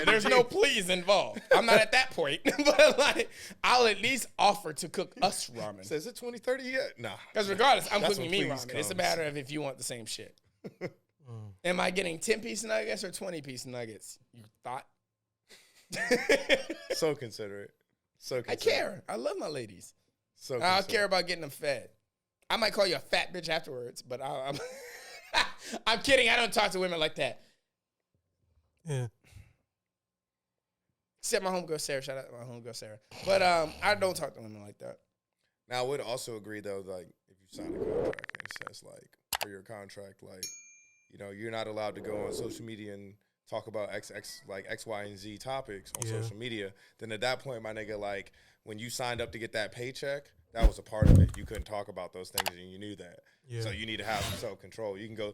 There's no please involved. I'm not at that point. But, like, I'll at least offer to cook us ramen. Says it 2030 yet? Nah. Because regardless, I'm That's cooking when me please ramen. It's a comes. matter of if you want the same shit. Am I getting 10-piece nuggets or 20-piece nuggets? You thought? So considerate. So I concerned. care. I love my ladies. So I don't concerned. care about getting them fed. I might call you a fat bitch afterwards, but I'm I'm kidding. I don't talk to women like that. Yeah. Except my homegirl Sarah. Shout out to my homegirl Sarah. But I don't talk to women like that. Now, I would also agree, though, like, if you sign a contract and it says, like, for your contract, like, you know, you're not allowed to go on social media and talk about X, Y, and Z topics on social media, then at that point, my nigga, like, when you signed up to get that paycheck, that was a part of it. You couldn't talk about those things, and you knew that. Yeah. So you need to have some self-control. You can go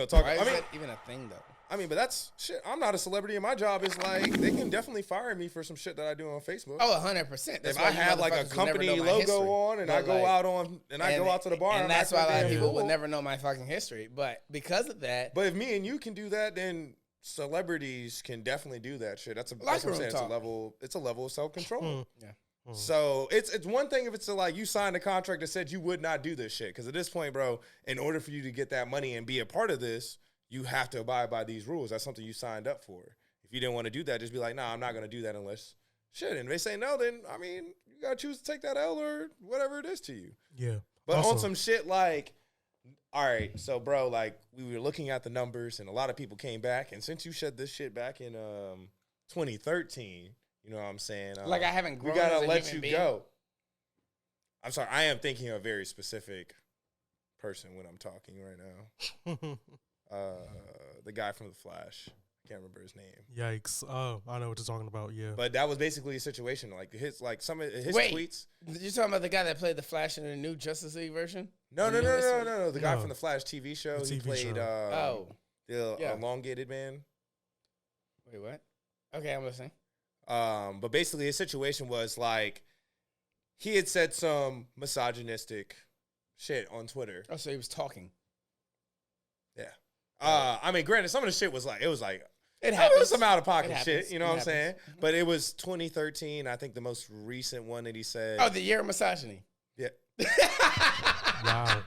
talk. Why I is mean, that even a thing, though? but that's shit. I'm not a celebrity, and my job is like they can definitely fire me for some shit that I do on Facebook. Oh, 100%. If I had like a company logo on and I go out to the bar, and I'm that's why a lot of acting people cool. would never know my fucking history. But because of that, But if me and you can do that, then celebrities can definitely do that shit. That's what I'm room saying. It's talk. a level of self-control. yeah. So it's one thing if it's like you signed a contract that said you would not do this shit. Because at this point, bro, in order for you to get that money and be a part of this, you have to abide by these rules. That's something you signed up for. If you didn't want to do that, just be like, nah, I'm not going to do that unless shit. And if they say no, then, I mean, you got to choose to take that L or whatever it is to you. Yeah. But Also- on some shit like, all right, so, bro, like, we were looking at the numbers and a lot of people came back. And since you said this shit back in 2013, you know what I'm saying? Like I haven't grown We got as to a let human you being. go. I'm sorry. I am thinking of a very specific person when I'm talking right now. The guy from The Flash. I can't remember his name. Yikes. Oh, I know what you're talking about. Yeah. But that was basically a situation. Like some of his Wait. tweets. You're talking about the guy that played the Flash in the new Justice League version? No. The guy No. from the Flash TV show. The He TV played show. the Yeah. elongated man. Wait, what? Okay, I'm listening. But basically his situation was like he had said some misogynistic shit on Twitter. Oh, so he was talking. Yeah. I mean, granted, some of the shit was like, it was happens. some out of pocket It shit, happens. you know It what I'm saying? happens. But it was 2013, I think the most recent one that he said. Oh, the year of misogyny. Yeah. Wow.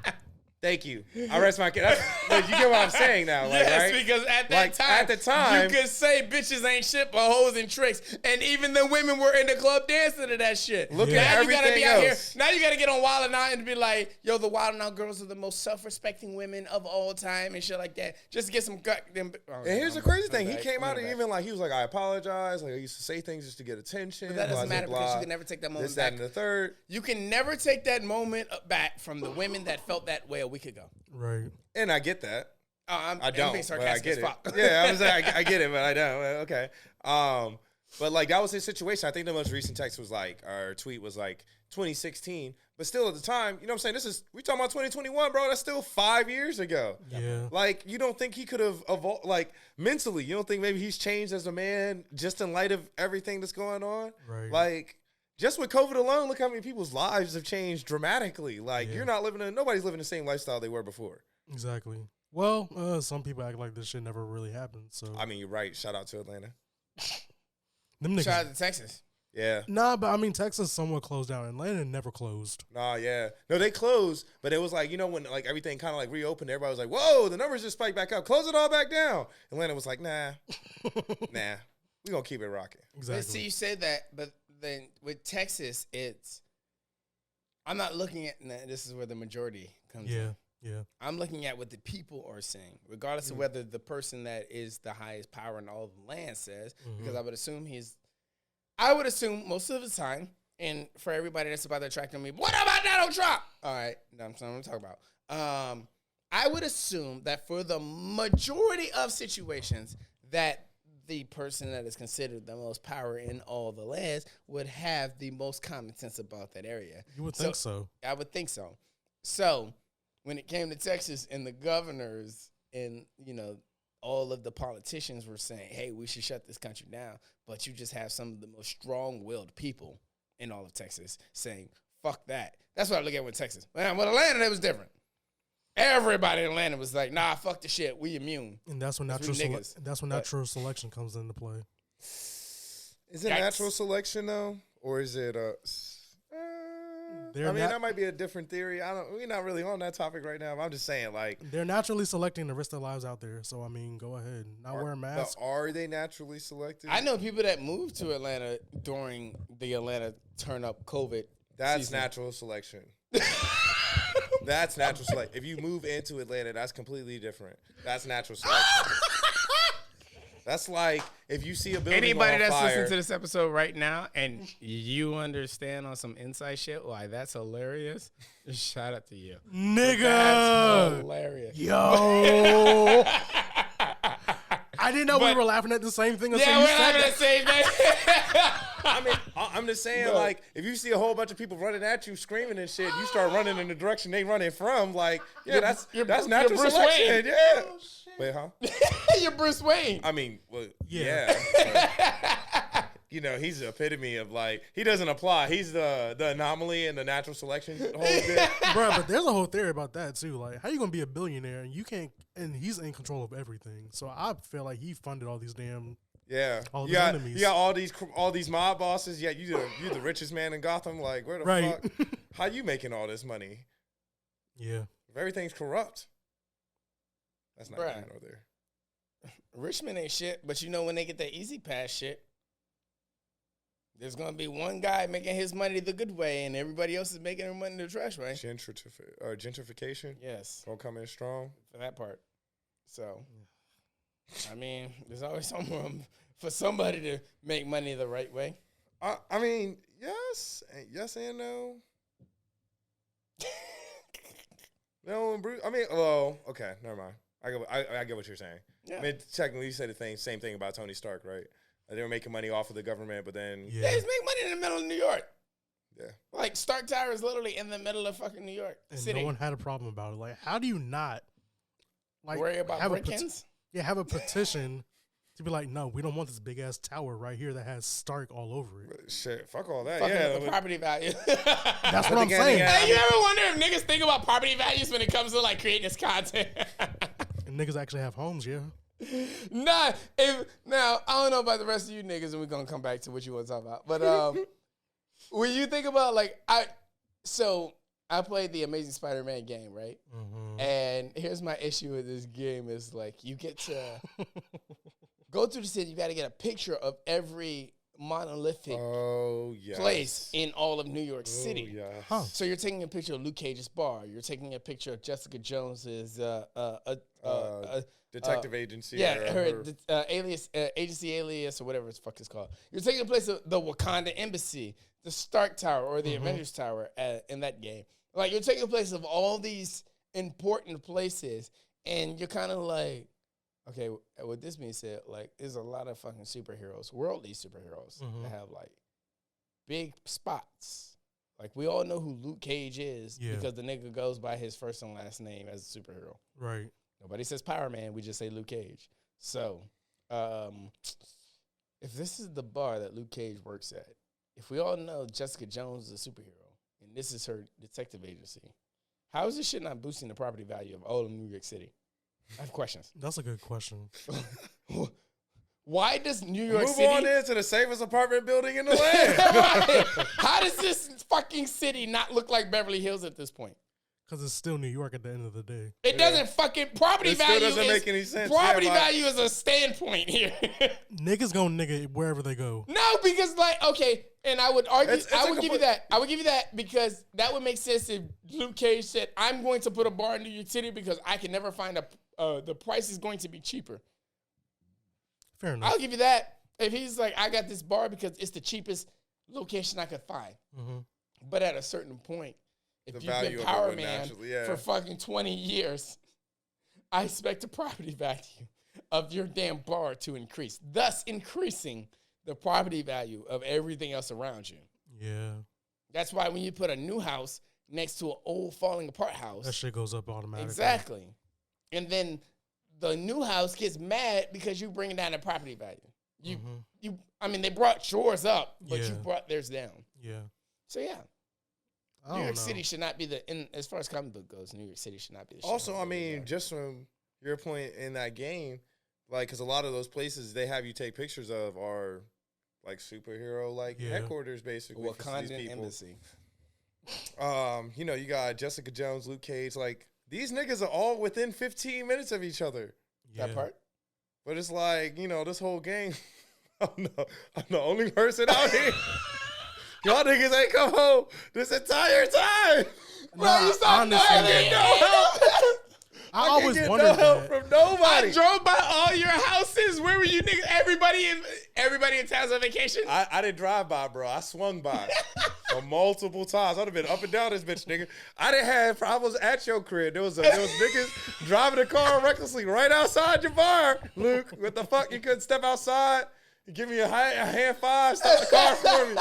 Thank you. I rest my case. But you get what I'm saying now, like, Yes, right? because at that Like, time, at the time- you could say bitches ain't shit but hoes and tricks, and even the women were in the club dancing to that shit. Look Yeah. at Now you gotta everything be out here. else. Now you gotta get on Wild 'N Out and be like, yo, the Wild 'N Out girls are the most self-respecting women of all time and shit like that. Just to get some gut. And here's the crazy thing. He came out and even like, he was like, I apologize. Like, I used to say things just to get attention. But that doesn't blah, matter blah, because you blah. can never take that moment This, back. that, and the third. You can never take that moment back from the women that felt that way a week ago. Right. And I get that. Oh, I'm I don't, being but I sarcastic get as it. fuck. Yeah, I was like, I get it, but I don't. Okay. But like that was his situation. I think the most recent text was like, or tweet was like 2016. But still at the time, you know what I'm saying? We talking about 2021, bro. That's still 5 years ago. Yeah. Like, you don't think he could have evolved, like, mentally? You don't think maybe he's changed as a man just in light of everything that's going on? Right. Like, just with COVID alone, look how many people's lives have changed dramatically. Like, Yeah. nobody's living the same lifestyle they were before. Exactly. Well, some people act like this shit never really happened. So I mean, you're right. Shout out to Atlanta. them niggas. Shout out to Texas. Yeah. Nah, but I mean, Texas somewhat closed down. Atlanta never closed. Nah, yeah. No, they closed, but it was like, you know, when like everything kind of like reopened, everybody was like, whoa, the numbers just spiked back up. Close it all back down. Atlanta was like, nah. Nah. We gonna keep it rocking. Exactly. But see, you say that, but then with Texas, I'm not looking at, this is where the majority comes in. Yeah. I'm looking at what the people are saying, regardless of whether the person that is the highest power in all the land says, because I would assume most of the time, and for everybody that's about to attract me, what about Donald Trump? All right, that's what I'm talking about. I would assume that for the majority of situations that the person that is considered the most power in all the lands would have the most common sense about that area. You would think so. I would think so. So when it came to Texas and the governors and, you know, all of the politicians were saying, hey, we should shut this country down. But you just have some of the most strong-willed people in all of Texas saying, fuck that. That's what I look at with Texas. Man, with Atlanta, it was different. Everybody in Atlanta was like, nah, fuck the shit. We immune. And that's when That's natural we niggas. that's when But- natural selection comes into play. Is it Yikes. natural selection though, or is it They're I mean, not- that might be a different theory. We're not really on that topic right now. But I'm just saying, like, They're naturally selecting to risk their lives out there. So I mean, go ahead. Not wear a mask. but are they naturally selected? I know people that moved to Atlanta during the Atlanta turn up COVID. That's season. natural selection. That's natural selection. If you move into Atlanta, that's completely different. That's natural selection. That's like if you see a building Anybody on that's fire. listening to this episode right now and you understand on some inside shit why that's hilarious, shout out to you. That's Nigga. hilarious. Yo. I didn't know we were laughing at the same thing. Yeah, we're having the same thing. I mean, I'm just saying, like, if you see a whole bunch of people running at you, screaming and shit, you start running in the direction they running from. Like, yeah, that's natural Bruce selection. Wayne. Yeah. Wait, huh? You're Bruce Wayne. I mean, well, Yeah. but, you know, he's the epitome of like he doesn't apply. He's the anomaly in the natural selection whole bit. Bro, but there's a whole theory about that too. Like, how you gonna be a billionaire and you can't? And he's in control of everything. So I feel like he funded all these damn. Yeah, All you his got, enemies. you got all these mob bosses. Yeah, you're the richest man in Gotham. Like, where the Right. fuck? How you making all this money? Yeah. If everything's corrupt, that's not Bruh. going over there. Richmond ain't shit, but you know when they get that easy pass shit, there's gonna be one guy making his money the good way, and everybody else is making their money the trash way. Gentrification Yes, gonna come in strong. for that part. So, I mean, there's always someone for somebody to make money the right way. I mean, yes and no. No, Bruce. I mean, well, okay, never mind. I get what you're saying. Yeah. I mean, technically, you said the same thing about Tony Stark, right? They were making money off of the government, but then Yeah. They just make money in the middle of New York. yeah. Like Stark Tower is literally in the middle of fucking New York And City. no one had a problem about it. Like, how do you not like Worry about have break-ins? have a petition to be like, no, we don't want this big ass tower right here that has Stark all over it. Shit, fuck all that. Fucking Yeah, up the but- property value. That's what I'm again, saying. yeah. Hey, you ever wonder if niggas think about property values when it comes to like creating this content? And niggas actually have homes, yeah. Nah, now I don't know about the rest of you niggas, and we're gonna come back to what you want to talk about. But when you think about like I played the Amazing Spider-Man game, right? Mm-hmm. And here's my issue with this game is like you get to go through the city, you got to get a picture of every monolithic Oh yeah. place in all of New York City. Oh, yeah. Huh. So you're taking a picture of Luke Cage's bar. You're taking a picture of Jessica Jones's Detective agency. yeah, or her alias, agency alias, or whatever the fuck it's called. You're taking a place of the Wakanda Embassy, the Stark Tower, or the Avengers Tower in that game. Like you're taking a place of all these important places, and you're kind of like, okay, with this being said, like there's a lot of fucking superheroes, worldly superheroes that have like big spots. Like we all know who Luke Cage is Yeah. because the nigga goes by his first and last name as a superhero. Right. Nobody says Power Man. We just say Luke Cage. So, if this is the bar that Luke Cage works at, if we all know Jessica Jones is a superhero and this is her detective agency, how is this shit not boosting the property value of all of New York City? I have questions. That's a good question. Why does New York Move City? on into the safest apartment building in the land. Right. How does this fucking city not look like Beverly Hills at this point? Because it's still New York at the end of the day. It doesn't fucking property It still value doesn't is, make any sense. Property Yeah, but- value is a standpoint here. Niggas gonna nigga wherever they go. No, because like okay, and I would argue, It's I a would give you that. I would give you that because that would make sense if Luke Cage said, "I'm going to put a bar in New York City because I can never find the price is going to be cheaper." Fair enough. I'll give you that. If he's like, "I got this bar because it's the cheapest location I could find," but at a certain point, if The you've value been of it Power would Man naturally- yeah. for fucking 20 years, I expect the property value of your damn bar to increase, thus increasing the property value of everything else around you. Yeah. That's why when you put a new house next to an old falling apart house, That shit goes up automatically. exactly, and then the new house gets mad because you bring down the property value. I mean, they brought yours up, but you Yeah. brought theirs down. Yeah. So yeah, I New don't York know. City should not be as far as comic book goes, New York City should not be the shit. Also, I mean, just from your point in that game, like, because a lot of those places they have you take pictures of are like superhero like Yeah. headquarters, basically. for these Wakandan people. embassy. You know, you got Jessica Jones, Luke Cage. Like, these niggas are all within 15 minutes of each other. That part. But it's like, you know, this whole game, I'm the only person out here. Y'all niggas ain't come home this entire time. Bro, you stop honestly, getting no help. I always get wondered no help that. from nobody. I drove by all your houses. Where were you niggas? Everybody in town's on vacation? I didn't drive by, bro. I swung by for multiple times. I'd have been up and down this bitch, nigga. I was at your crib. There was niggas driving the car recklessly right outside your bar. Luke, what the fuck? You couldn't step outside? You give me a hand five, stop the car for me.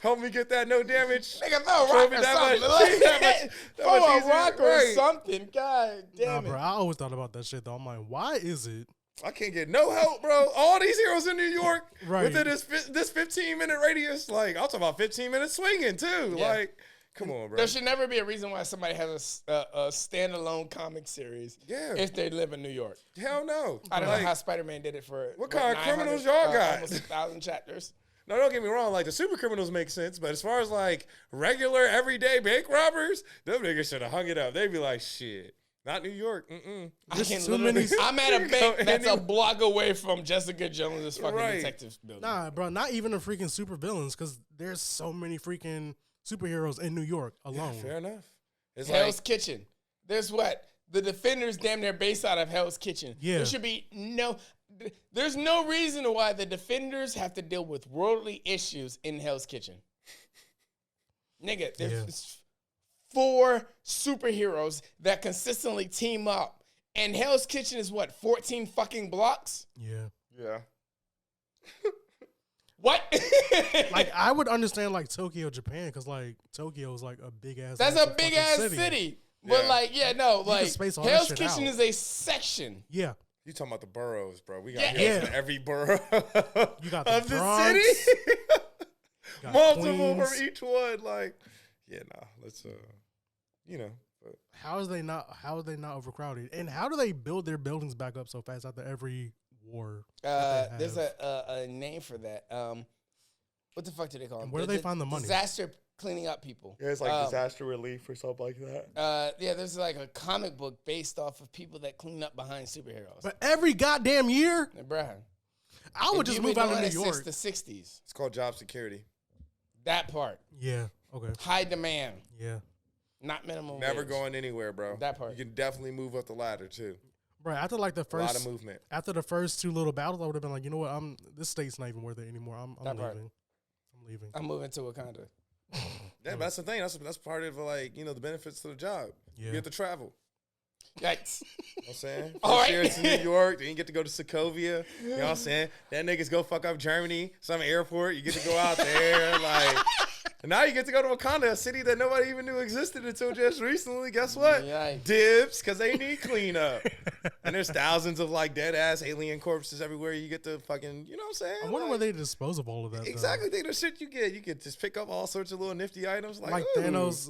Help me get that no damage. Nigga, throw a Show rock me or that something. much- that Throw much a easier. rock or Right. something. God Nah, damn it. bro, I always thought about that shit though. I'm like, why is it? I can't get no help, bro. All these heroes in New York Right. within this 15-minute radius. Like, I'm talking about 15 minutes swinging too. Yeah. Like, come on, bro. There should never be a reason why somebody has a standalone comic series Yeah. if they live in New York. Hell no. I don't Like, know how Spider-Man did it for What kind of criminals y'all got? Almost 1,000 chapters. No, don't get me wrong. Like, the super criminals make sense, but as far as like regular, everyday bank robbers, them niggas should have hung it up. They'd be like, shit, not New York. I There's can too literally- many- I'm at a You bank go that's a anywhere. block away from Jessica Jones' fucking Right. detective building. Nah, bro, not even the freaking super villains, because there's so many freaking superheroes in New York alone. Fair enough. It's Hell's like, Kitchen. There's what? The Defenders damn near based out of Hell's Kitchen. Yeah. There should be there's no reason why the Defenders have to deal with worldly issues in Hell's Kitchen. Nigga, there's 4 superheroes that consistently team up. And Hell's Kitchen is what, 14 fucking blocks? Yeah. yeah. What? Like, I would understand, like, Tokyo, Japan, because, like, Tokyo is, like, a big-ass That's massive a big fucking ass city. But Yeah. like, yeah, no, can like space all that Hell's shit Kitchen out. is a section. Yeah. You talking about the boroughs, bro. We got Yeah. heroes Yeah. in every borough You got the of the Bronx, city. got Multiple Queens. from each one. Like, yeah, nah, let's, you know. But How is they not overcrowded? And how do they build their buildings back up so fast after every war? that they There's have? a name for that. What the fuck do they call them? And where do they find the money? Disaster cleaning up people. yeah, it's like disaster relief or something like that. Yeah, there's like a comic book based off of people that clean up behind superheroes. But every goddamn year, And bruh, I would just move out of New Since York. the 60s. It's called job security. That part. Yeah. Okay. High demand, Yeah. not minimum Never wage. going anywhere, bro. That part. You can definitely move up the ladder too. Right. After like the A lot of first, movement. after the first 2 little battles, I would have been like, you know what? This state's not even worth it anymore. I'm That part. leaving. I'm leaving. I'm moving to Wakanda. Yeah, but that's the thing. That's part of like, you know, the benefits to the job. Yeah. You get to travel. Yikes. You know what I'm saying? All First right. year it's New York, then you get to go to Sokovia. You know what I'm saying? Then niggas go fuck up Germany, some airport. You get to go out there. Like, and now you get to go to Wakanda, a city that nobody even knew existed until just recently. Guess what? Yikes. Dibs, because they need cleanup. And there's thousands of like dead ass alien corpses everywhere. You get to fucking, you know what I'm saying? I wonder Like, where they dispose of all of that. though. exactly think the shit you get. You can just pick up all sorts of little nifty items. Like, Like ooh, Thanos'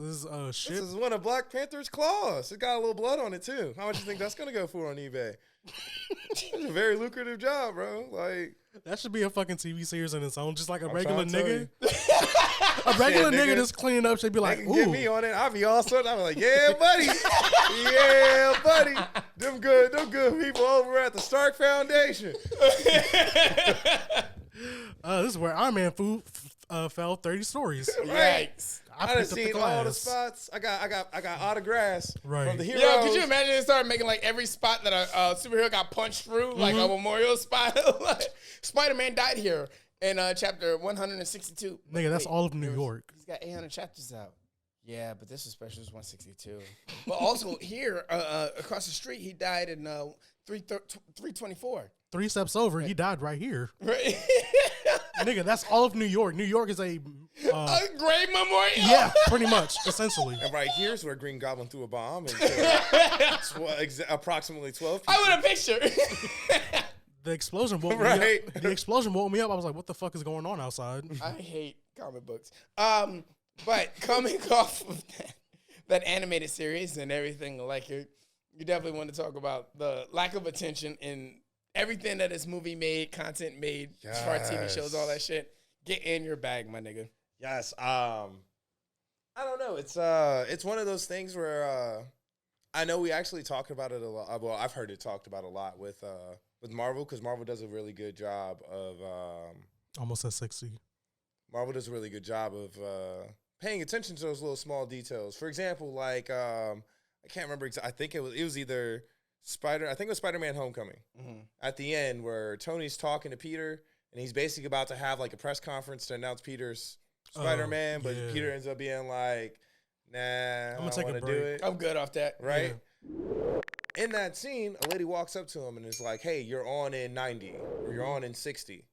This ship. is one of Black Panther's claws. It got a little blood on it too. How much you think that's gonna go for on eBay? It's a very lucrative job, bro. Like, That should be a fucking TV series in its own. Just like a I'm regular trying to tell nigga. you. A regular Yeah, nigga nigga. just cleaning up should be They like, can get ooh. me on it. I'll be all sorts. I'm like, yeah, buddy, yeah, buddy. Them good people over at the Stark Foundation. This is where Iron Man fell 30 stories. Yikes. I done picked up the seen all the glass. spots. I got autographs Right. from the heroes. Yo, could you imagine they started making like every spot that a superhero got punched through, like a memorial spot? Like, Spider-Man died here in chapter 162. Nigga, that's Wait, all of New York. He's got 800 chapters out. Yeah, but this was special is 162. But also here, across the street, he died in 324. 3 steps over, he died right here. Right? Nigga, that's all of New York. New York is a A grave memorial? yeah, pretty much, essentially. And right here's where Green Goblin threw a bomb and killed approximately 12 people. I want a picture. The explosion woke me Right. up. The explosion woke me up. I was like, what the fuck is going on outside? I hate comic books. But coming off of that animated series and everything like it, you definitely want to talk about the lack of attention in everything that is movie made, content made, as far as TV shows, all that shit. Get in your bag, my nigga. Yes. I don't know. It's one of those things where I know we actually talk about it a lot. Well, I've heard it talked about a lot with Marvel, because Marvel does a really good job of Almost at 60. Marvel does a really good job of paying attention to those little small details. For example, like I can't remember. I think it was either I think it was Spider-Man: Homecoming. Mm-hmm. At the end, where Tony's talking to Peter, and he's basically about to have like a press conference to announce Peter's Spider-Man, but yeah. Peter ends up being like, "Nah, I gonna don't take a want to do break." it." I'm good off that. Right? In that scene, a lady walks up to him and is like, "Hey, you're on in 90 or you're on in 60."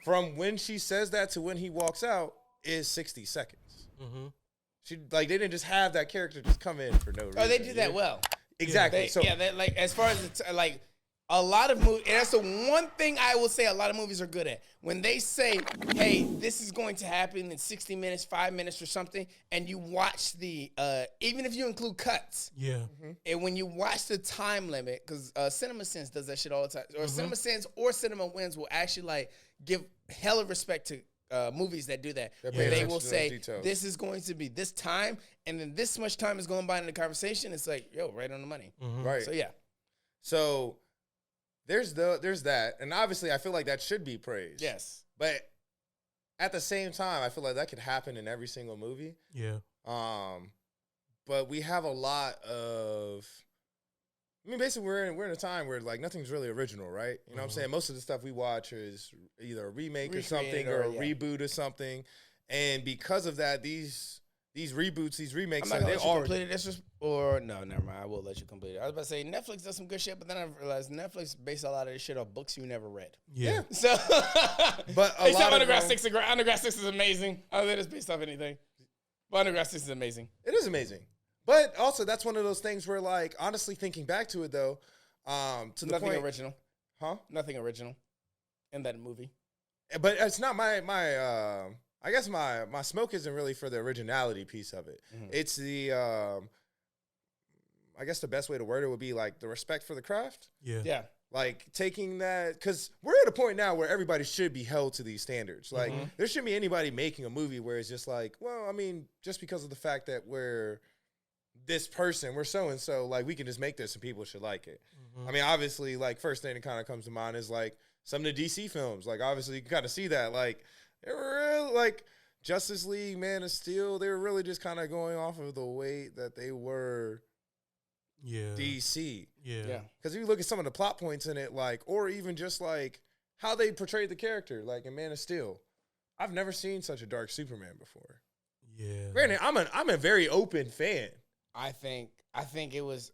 From when she says that to when he walks out is 60 seconds. Mm-hmm. She they didn't just have that character just come in for no reason. Oh, they do that well. Exactly. They, like as far as like a lot of movies, and that's the one thing I will say a lot of movies are good at. When they say, "Hey, this is going to happen in 60 minutes, 5 minutes, or something," and you watch the, even if you include cuts, Yeah. and when you watch the time limit, because CinemaSins does that shit all the time, or CinemaSins or Cinema Wins will actually like give hella respect to movies that do that. They're Where paying they attention will to those say, details. "This is going to be this time," and then this much time is going by in the conversation. It's like, yo, right on the money. Right. So yeah, So there's that, and obviously I feel like that should be praised. yes. But at the same time, I feel like that could happen in every single movie. Yeah. But we have a lot of. I mean, basically, we're in a time where like nothing's really original, right? You know what I'm saying? Most of the stuff we watch is either a remake or something, or a reboot or something, and because of that, these reboots, these remakes, I'm not gonna they let you are. complete it. This was, or no, never mind. I will let you complete it. I was about to say Netflix does some good shit, but then I realized Netflix based a lot of this shit off books you never read. Yeah. So, But a except lot of Underground them- Six. Underground Six is amazing. I think it's based off anything, but Underground Six is amazing. It is amazing. But also, that's one of those things where, like, honestly, thinking back to it, though, to the Nothing point, original. huh? Nothing original in that movie. But it's not my I guess my smoke isn't really for the originality piece of it. It's the I guess the best way to word it would be like the respect for the craft. Yeah. Yeah. Like taking that, because we're at a point now where everybody should be held to these standards. Like there shouldn't be anybody making a movie where it's just like, well, I mean, just because of the fact that we're this person, we're so and so, like we can just make this and people should like it. I mean, obviously, like first thing that kind of comes to mind is like some of the DC films. Like obviously, you can kind of see that. Like they were real, like Justice League, Man of Steel. They were really just kind of going off of the way that they were. Yeah. DC. Yeah. Yeah. Because if you look at some of the plot points in it, like, or even just like how they portrayed the character, like in Man of Steel, I've never seen such a dark Superman before. Yeah. Granted, I'm a very open fan. I think it was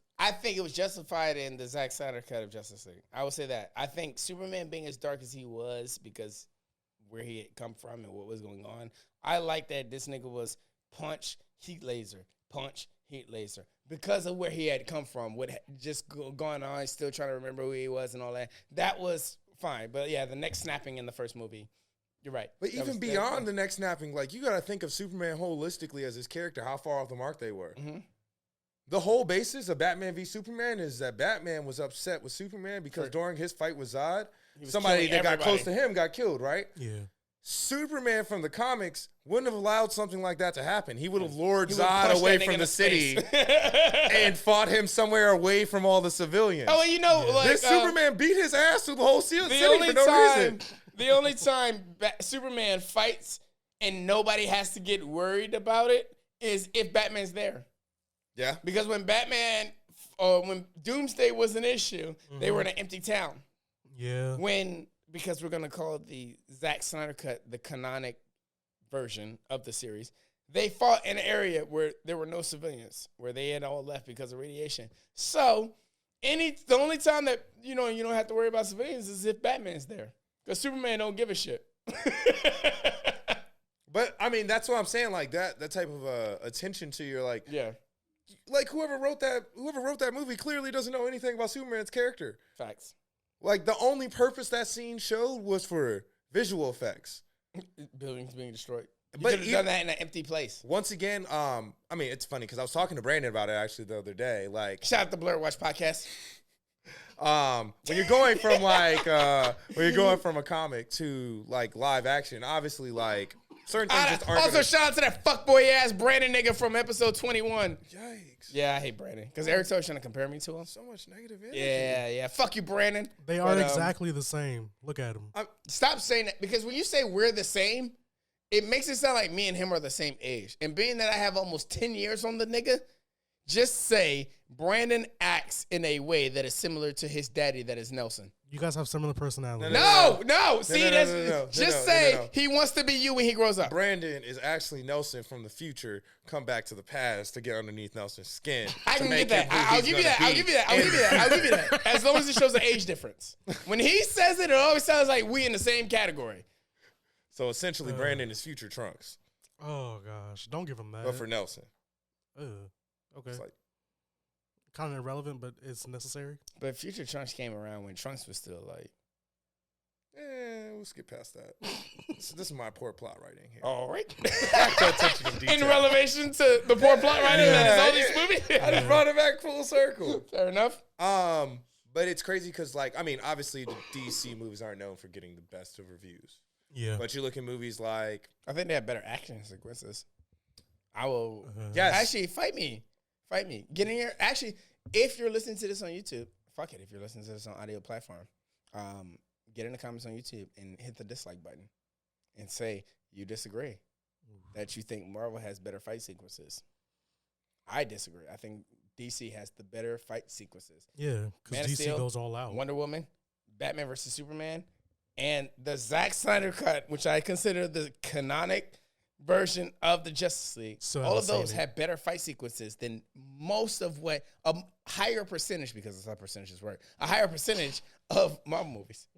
justified in the Zack Snyder cut of Justice League. I will say that. I think Superman being as dark as he was because where he had come from and what was going on. I like that this nigga was punch, heat laser, punch, heat laser. Because of where he had come from, what had just gone on, he's still trying to remember who he was and all that. That was fine. But yeah, the neck snapping in the first movie, you're right. But That even was- beyond the neck snapping, like you got to think of Superman holistically as his character, how far off the mark they were. The whole basis of Batman v Superman is that Batman was upset with Superman because during his fight with Zod, was somebody killing that got everybody. close to him got killed, right? Yeah. Superman from the comics wouldn't have allowed something like that to happen. He would have lured He would've Zod punched away that nigga from in the face. city and fought him somewhere away from all the civilians. Oh, well, you know, like This Superman beat his ass through the whole city the for only no time, reason. the only time Superman fights and nobody has to get worried about it is if Batman's there. Yeah. Because when Batman, or when Doomsday was an issue, they were in an empty town. Yeah. Because we're gonna call the Zack Snyder cut the canonic version of the series. They fought in an area where there were no civilians, where they had all left because of radiation. So the only time that you don't have to worry about civilians is if Batman's there, because Superman don't give a shit. But I mean, that's what I'm saying. Like that type of attention to your like whoever wrote that movie clearly doesn't know anything about Superman's character. Facts. Like the only purpose that scene showed was for visual effects. Buildings being destroyed. You But could have done that in an empty place. Once again, I mean, it's funny because I was talking to Brandon about it actually the other day. Like, Shout out the Blur Watch podcast. when you're going from like when you're going from a comic to like live action, obviously like certain things just aren't. Also, gonna, shout out to that fuckboy ass Brandon nigga from episode 21. yikes! Yeah, I hate Brandon because Eric's always trying to compare me to him. So much negative energy. Yeah. Fuck you, Brandon. They are exactly the same. Look at them. Stop saying that because when you say we're the same, it makes it sound like me and him are the same age. And being that I have almost 10 years on the nigga, just say Brandon acts in a way that is similar to his daddy, that is Nelson. You guys have similar personalities. No. See, no, just say he wants to be you when he grows up. Brandon is actually Nelson from the future, come back to the past to get underneath Nelson's skin. I to can make get that. him who I'll he's give you gonna that. I'll be. give you that. I'll give you that. I'll give you that. As long as it shows an age difference. When he says it, it always sounds like we in the same category. So essentially, Brandon is future Trunks, Oh gosh, don't give him that. but for Nelson. Okay, It's like, kind of irrelevant, but it's necessary. But Future Trunks came around when Trunks was still like. we'll skip past that. This is my poor plot writing here. All right. Back to attention to detail. In relation to the poor plot writing that is all these movies. I just brought it back full circle. Fair enough. But it's crazy because, like, I mean, obviously the DC movies aren't known for getting the best of reviews. Yeah, But you look at movies like, I think they have better action sequences. I will. yes, Actually, fight me. Get in here. Actually, if you're listening to this on YouTube, fuck it. If you're listening to this on audio platform, get in the comments on YouTube and hit the dislike button and say you disagree, that you think Marvel has better fight sequences. I disagree. I think DC has the better fight sequences. yeah, Man because of DC Steel, goes all out. Wonder Woman, Batman versus Superman, and the Zack Snyder cut, which I consider the canonic version of the Justice League. So all of haven't those seen it. have better fight sequences than most of what a higher percentage, because that's how percentages work, a higher percentage of Marvel movies.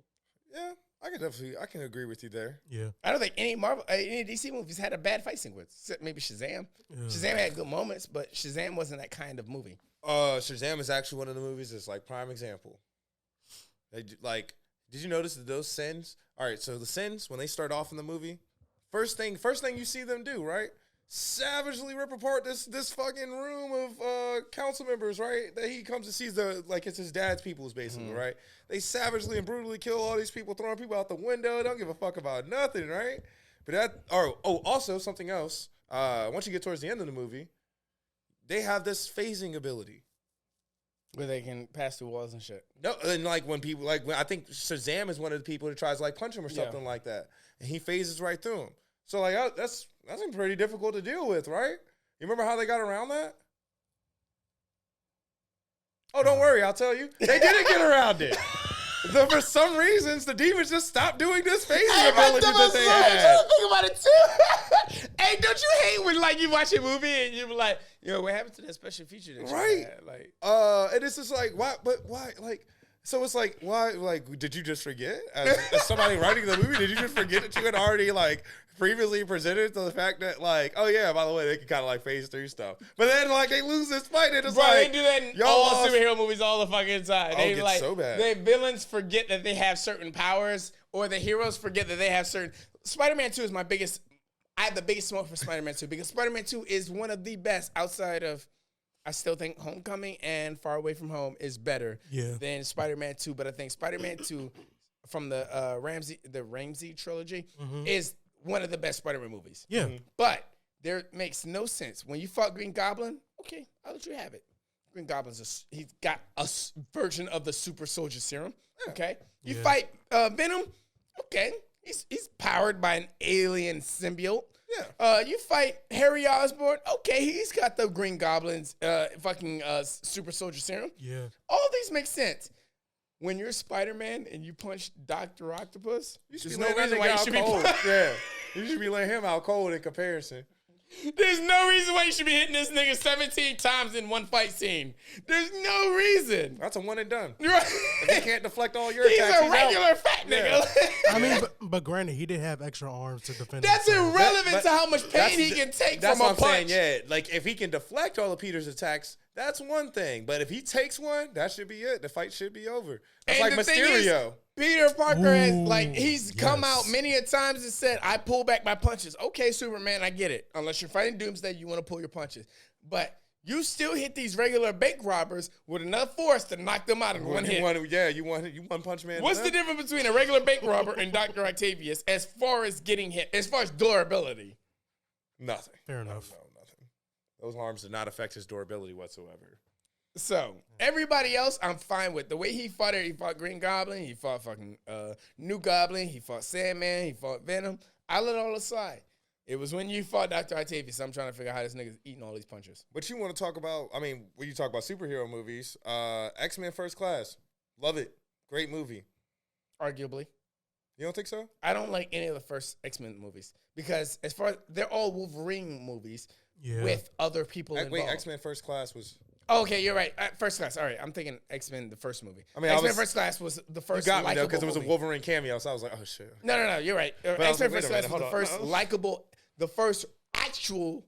yeah, I can agree with you there. Yeah, I don't think any DC movies had a bad fight sequence, except maybe Shazam. Yeah. Shazam had good moments, but Shazam wasn't that kind of movie. Shazam is actually one of the movies that's like prime example. Like, did you notice that those sins? All right, so the sins when they start off in the movie, first thing you see them do, right? Savagely rip apart this fucking room of council members, right? That he comes and sees it's his dad's people's basically, right? They savagely and brutally kill all these people, throwing people out the window. Don't give a fuck about nothing, right? But also something else. Once you get towards the end of the movie, they have this phasing ability. Where they can pass through walls and shit. No, and like when I think Shazam is one of the people that tries to like punch him or something like that, and he phases right through him. So like that's pretty difficult to deal with, right? You remember how they got around that? Oh, don't worry, I'll tell you. They didn't get around it. For some reasons, the demons just stopped doing this phasing ability that they had. Think about it too. Hey, don't you hate when like you watch a movie and you be like, yo, what happened to that special feature that you Right. had? Like, And it's just like, why? But why? Like, so it's like, why? Like, did you just forget? As somebody writing the movie, did you just forget that you had already like previously presented to the fact that like, oh yeah, by the way, they can kind of like phase through stuff, but then like they lose this fight and it's bro, like, they do that in y'all all lost. superhero movies all the fucking time. They it's like, so bad. the villains forget that they have certain powers, or the heroes forget that they have certain. Spider-Man 2 is my biggest. I have the biggest smoke for Spider-Man 2 because Spider-Man 2 is one of the best outside of. I still think Homecoming and Far Away From Home is better than Spider-Man 2, but I think Spider-Man 2 from the Raimi trilogy is one of the best Spider-Man movies. yeah. But there makes no sense. When you fought Green Goblin, okay, I'll let you have it. Green Goblin's he's got a version of the super soldier serum. Okay. You fight Venom, okay. He's powered by an alien symbiote. Yeah. You fight Harry Osborn, okay, he's got the Green Goblin's super soldier serum. Yeah. All these make sense. When you're Spider-Man and you punch Dr. Octopus, there's no reason why you should be Yeah, you should be letting him out cold in comparison. There's no reason why you should be hitting this nigga 17 times in one fight scene. There's no reason. That's a one and done. Right. If he can't deflect all your He's attacks, a regular fat nigga. I mean, but granted, he did have extra arms to defend. That's himself. irrelevant But to how much pain he can take from a what I'm punch. saying, yeah. Like, if he can deflect all of Peter's attacks, that's one thing. But if he takes one, that should be it. The fight should be over. It's And like the thing is, Mysterio. Peter Parker has Ooh, he's come yes. out many a times and said, I pull back my punches. Okay, Superman, I get it. Unless you're fighting Doomsday, you want to pull your punches. But you still hit these regular bank robbers with enough force to knock them out in one hit. You one punch man. What's the difference between a regular bank robber and Dr. Octavius as far as getting hit, as far as durability? Nothing. Fair enough. No, nothing. Those harms did not affect his durability whatsoever. So, everybody else, I'm fine with. The way he fought it, he fought Green Goblin, he fought fucking New Goblin, he fought Sandman, he fought Venom. I let it all aside. It was when you fought Dr. Octavius, I'm trying to figure out how this nigga's eating all these punches. But you want to talk about, I mean, when you talk about superhero movies, X-Men First Class, love it. Great movie. Arguably. You don't think so? I don't like any of the first X-Men movies because as far as they're all Wolverine movies with other people involved. Wait, X-Men First Class was... Oh, okay, you're right. First Class. All right, I'm thinking X-Men, the first movie. I mean, X-Men First Class was the first. You got me though likable because it was a movie. Wolverine cameo, so I was like, oh shit. No, you're right. I was X-Men like, First wait a Class minute, was the hold first on. likable, the first actual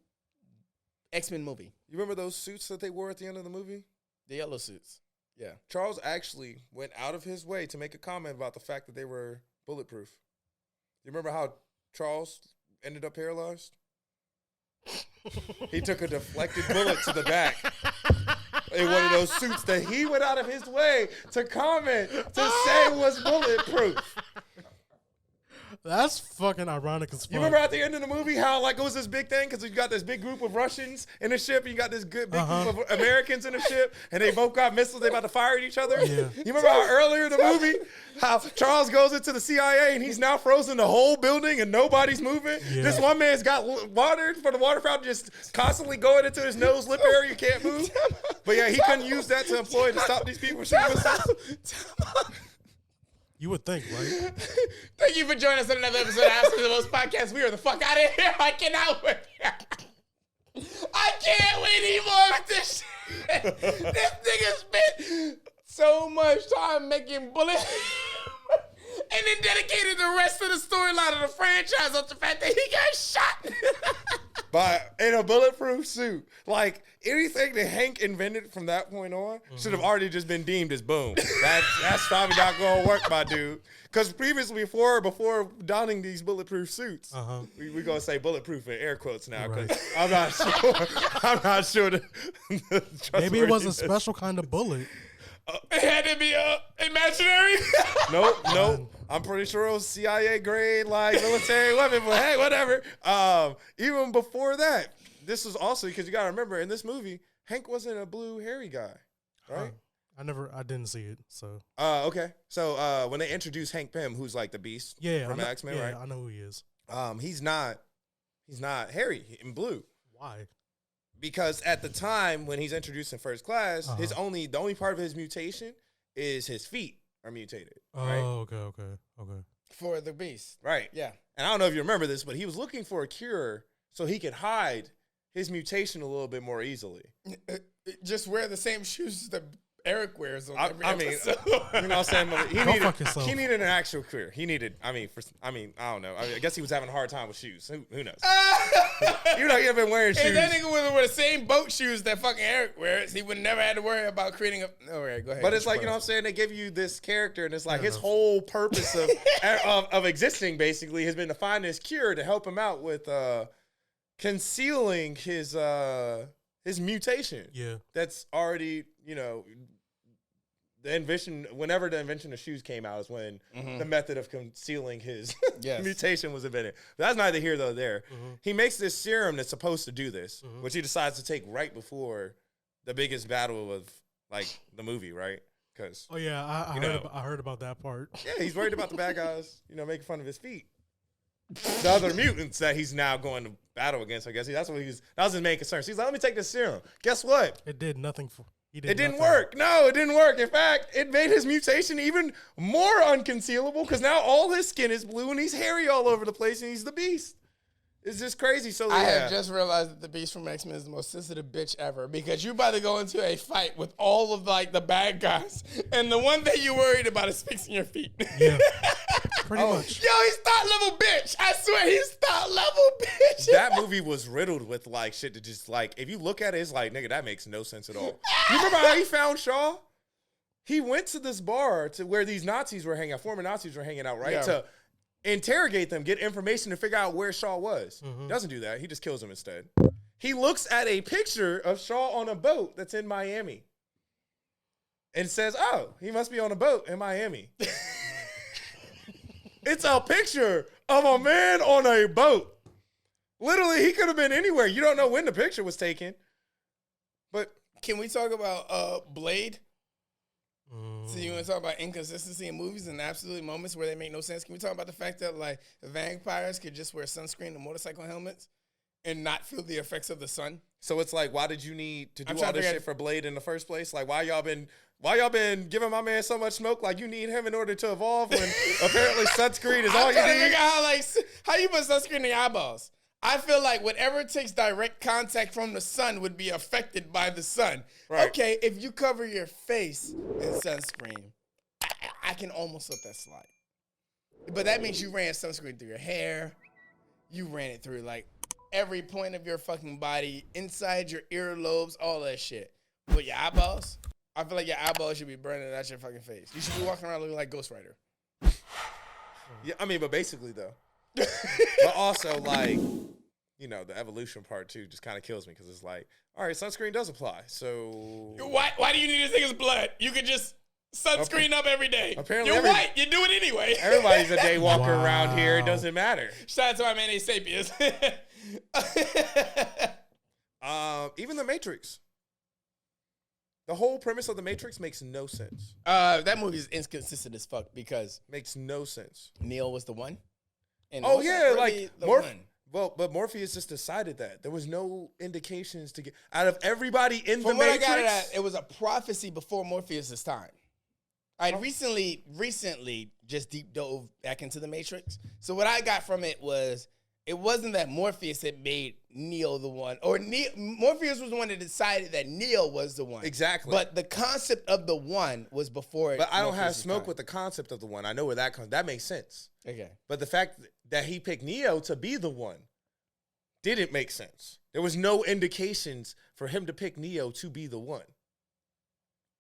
X-Men movie. You remember those suits that they wore at the end of the movie? The yellow suits. Yeah. Charles actually went out of his way to make a comment about the fact that they were bulletproof. You remember how Charles ended up paralyzed? He took a deflected bullet to the back in one of those suits that he went out of his way to comment to say was bulletproof. That's fucking ironic as fuck. You remember at the end of the movie how like it was this big thing because you got this big group of Russians in the ship and you got this good big group of Americans in the ship and they both got missiles, they about to fire at each other? Yeah. You remember how earlier in the movie how Charles goes into the CIA and he's now frozen the whole building and nobody's moving? Yeah. This one man's got water for the water fountain just constantly going into his nose, lip area, you can't move. But yeah, he couldn't use that to employ to stop these people shooting missiles. You would think, right? Thank you for joining us on another episode of Ask Me the Most Podcast. We are the fuck out of here. I cannot wait. I can't wait anymore with this shit. This nigga spent so much time making bullets and then dedicated the rest of the storyline of the franchise on the fact that he got shot. In a bulletproof suit. Like, anything that Hank invented from that point on should have already just been deemed as boom. That's probably not going to work, my dude. Because previously, before donning these bulletproof suits, we're going to say bulletproof in air quotes now because Right. I'm not sure. I'm not sure. Maybe it was a special kind of bullet. It had to be imaginary. Nope. I'm pretty sure it was CIA grade, like military weapon, but hey, whatever. Even before that, this was also because you got to remember in this movie, Hank wasn't a blue hairy guy, right? I didn't see it, so. Okay. So when they introduced Hank Pym, who's like the Beast from X-Men, right? I know who he is. He's not hairy in blue. Why? Because at the time when he's introduced in First Class, the only part of his mutation is his feet are mutated. Right? Oh, okay. For the Beast. Right. Yeah. And I don't know if you remember this, but he was looking for a cure so he could hide his mutation a little bit more easily. Just wear the same shoes that Eric wears on every I mean, episode. you know what I'm saying? fuck yourself. He needed an actual cure. He needed, I don't know. I guess he was having a hard time with shoes. Who knows? You know, he had been wearing shoes. If that nigga would wear the same boat shoes that fucking Eric wears, he would never have to worry about creating a. All right, go ahead. But it's like, you know what I'm saying? They give you this character, and it's like his whole purpose of existing, basically, has been to find this cure to help him out with concealing his mutation. Yeah. That's already, you know, whenever the invention of shoes came out is when the method of concealing his mutation was invented. But that's neither here nor there. He makes this serum that's supposed to do this, which he decides to take right before the biggest battle of like the movie, right? Because I heard about that part. yeah, he's worried about the bad guys, you know, making fun of his feet. The other mutants that he's now going to battle against, I guess. That was his main concern. So he's like, let me take this serum. Guess what? It did nothing for. It didn't work. No, it didn't work. In fact, it made his mutation even more unconcealable because now all his skin is blue and he's hairy all over the place and he's the Beast. It's just crazy. So I have just realized that the Beast from X-Men is the most sensitive bitch ever because you're about to go into a fight with all of like the bad guys, and the one thing you're worried about is fixing your feet. Yeah, pretty much. Yo, he's thought level bitch. I swear, he's thought level bitch. that movie was riddled with like shit that just like, if you look at it, it's like, nigga, that makes no sense at all. You remember how he found Shaw? He went to this bar to where these Nazis were hanging out, former Nazis were hanging out, right? Yeah. To interrogate them, get information to figure out where Shaw was. Doesn't do that. He just kills them instead. He looks at a picture of Shaw on a boat that's in Miami and says, oh, he must be on a boat in Miami. It's a picture of a man on a boat. Literally, he could have been anywhere. You don't know when the picture was taken. But Can we talk about Blade? So you want to talk about inconsistency in movies and absolute moments where they make no sense? Can we talk about the fact that like vampires could just wear sunscreen and motorcycle helmets and not feel the effects of the sun? so it's like, why did you need to do I'm all trying to this figure shit for Blade in the first place? Like, why y'all been giving my man so much smoke? Like, you need him in order to evolve when apparently sunscreen is all I'm you trying to need? figure out how you put sunscreen in your eyeballs. I feel like whatever takes direct contact from the sun would be affected by the sun. Right. Okay, if you cover your face in sunscreen, I can almost let that slide. But that means you ran sunscreen through your hair. You ran it through like every point of your fucking body, inside your earlobes, all that shit. But your eyeballs, I feel like your eyeballs should be burning out your fucking face. You should be walking around looking like Ghost Rider. Yeah, I mean, but basically though. But also, like, you know, the evolution part too just kind of kills me because it's like, all right, sunscreen does apply. So Why do you need this nigga's blood? You could just sunscreen up every day. Apparently You're white. You do it anyway. everybody's a day walker Wow. around here. It doesn't matter. Shout out to my man A Sapiens. Even the Matrix. The whole premise of the Matrix makes no sense. That movie is inconsistent as fuck because Makes no sense. Neo was the one. And Oh wasn't yeah, really like the Morph. one. Well, but Morpheus just decided that there was no indications to get out of everybody in From the what Matrix. I got it was a prophecy before Morpheus' time. I recently just deep dove back into the Matrix. So what I got from it wasn't that Morpheus had made Neo the one, or Morpheus was the one that decided that Neo was the one. Exactly. But the concept of the one was before. But I don't have Morpheus' smoke time. with the concept of the one. I know where that comes. That makes sense. Okay. But the fact that he picked Neo to be the one didn't make sense. There was no indications for him to pick Neo to be the one.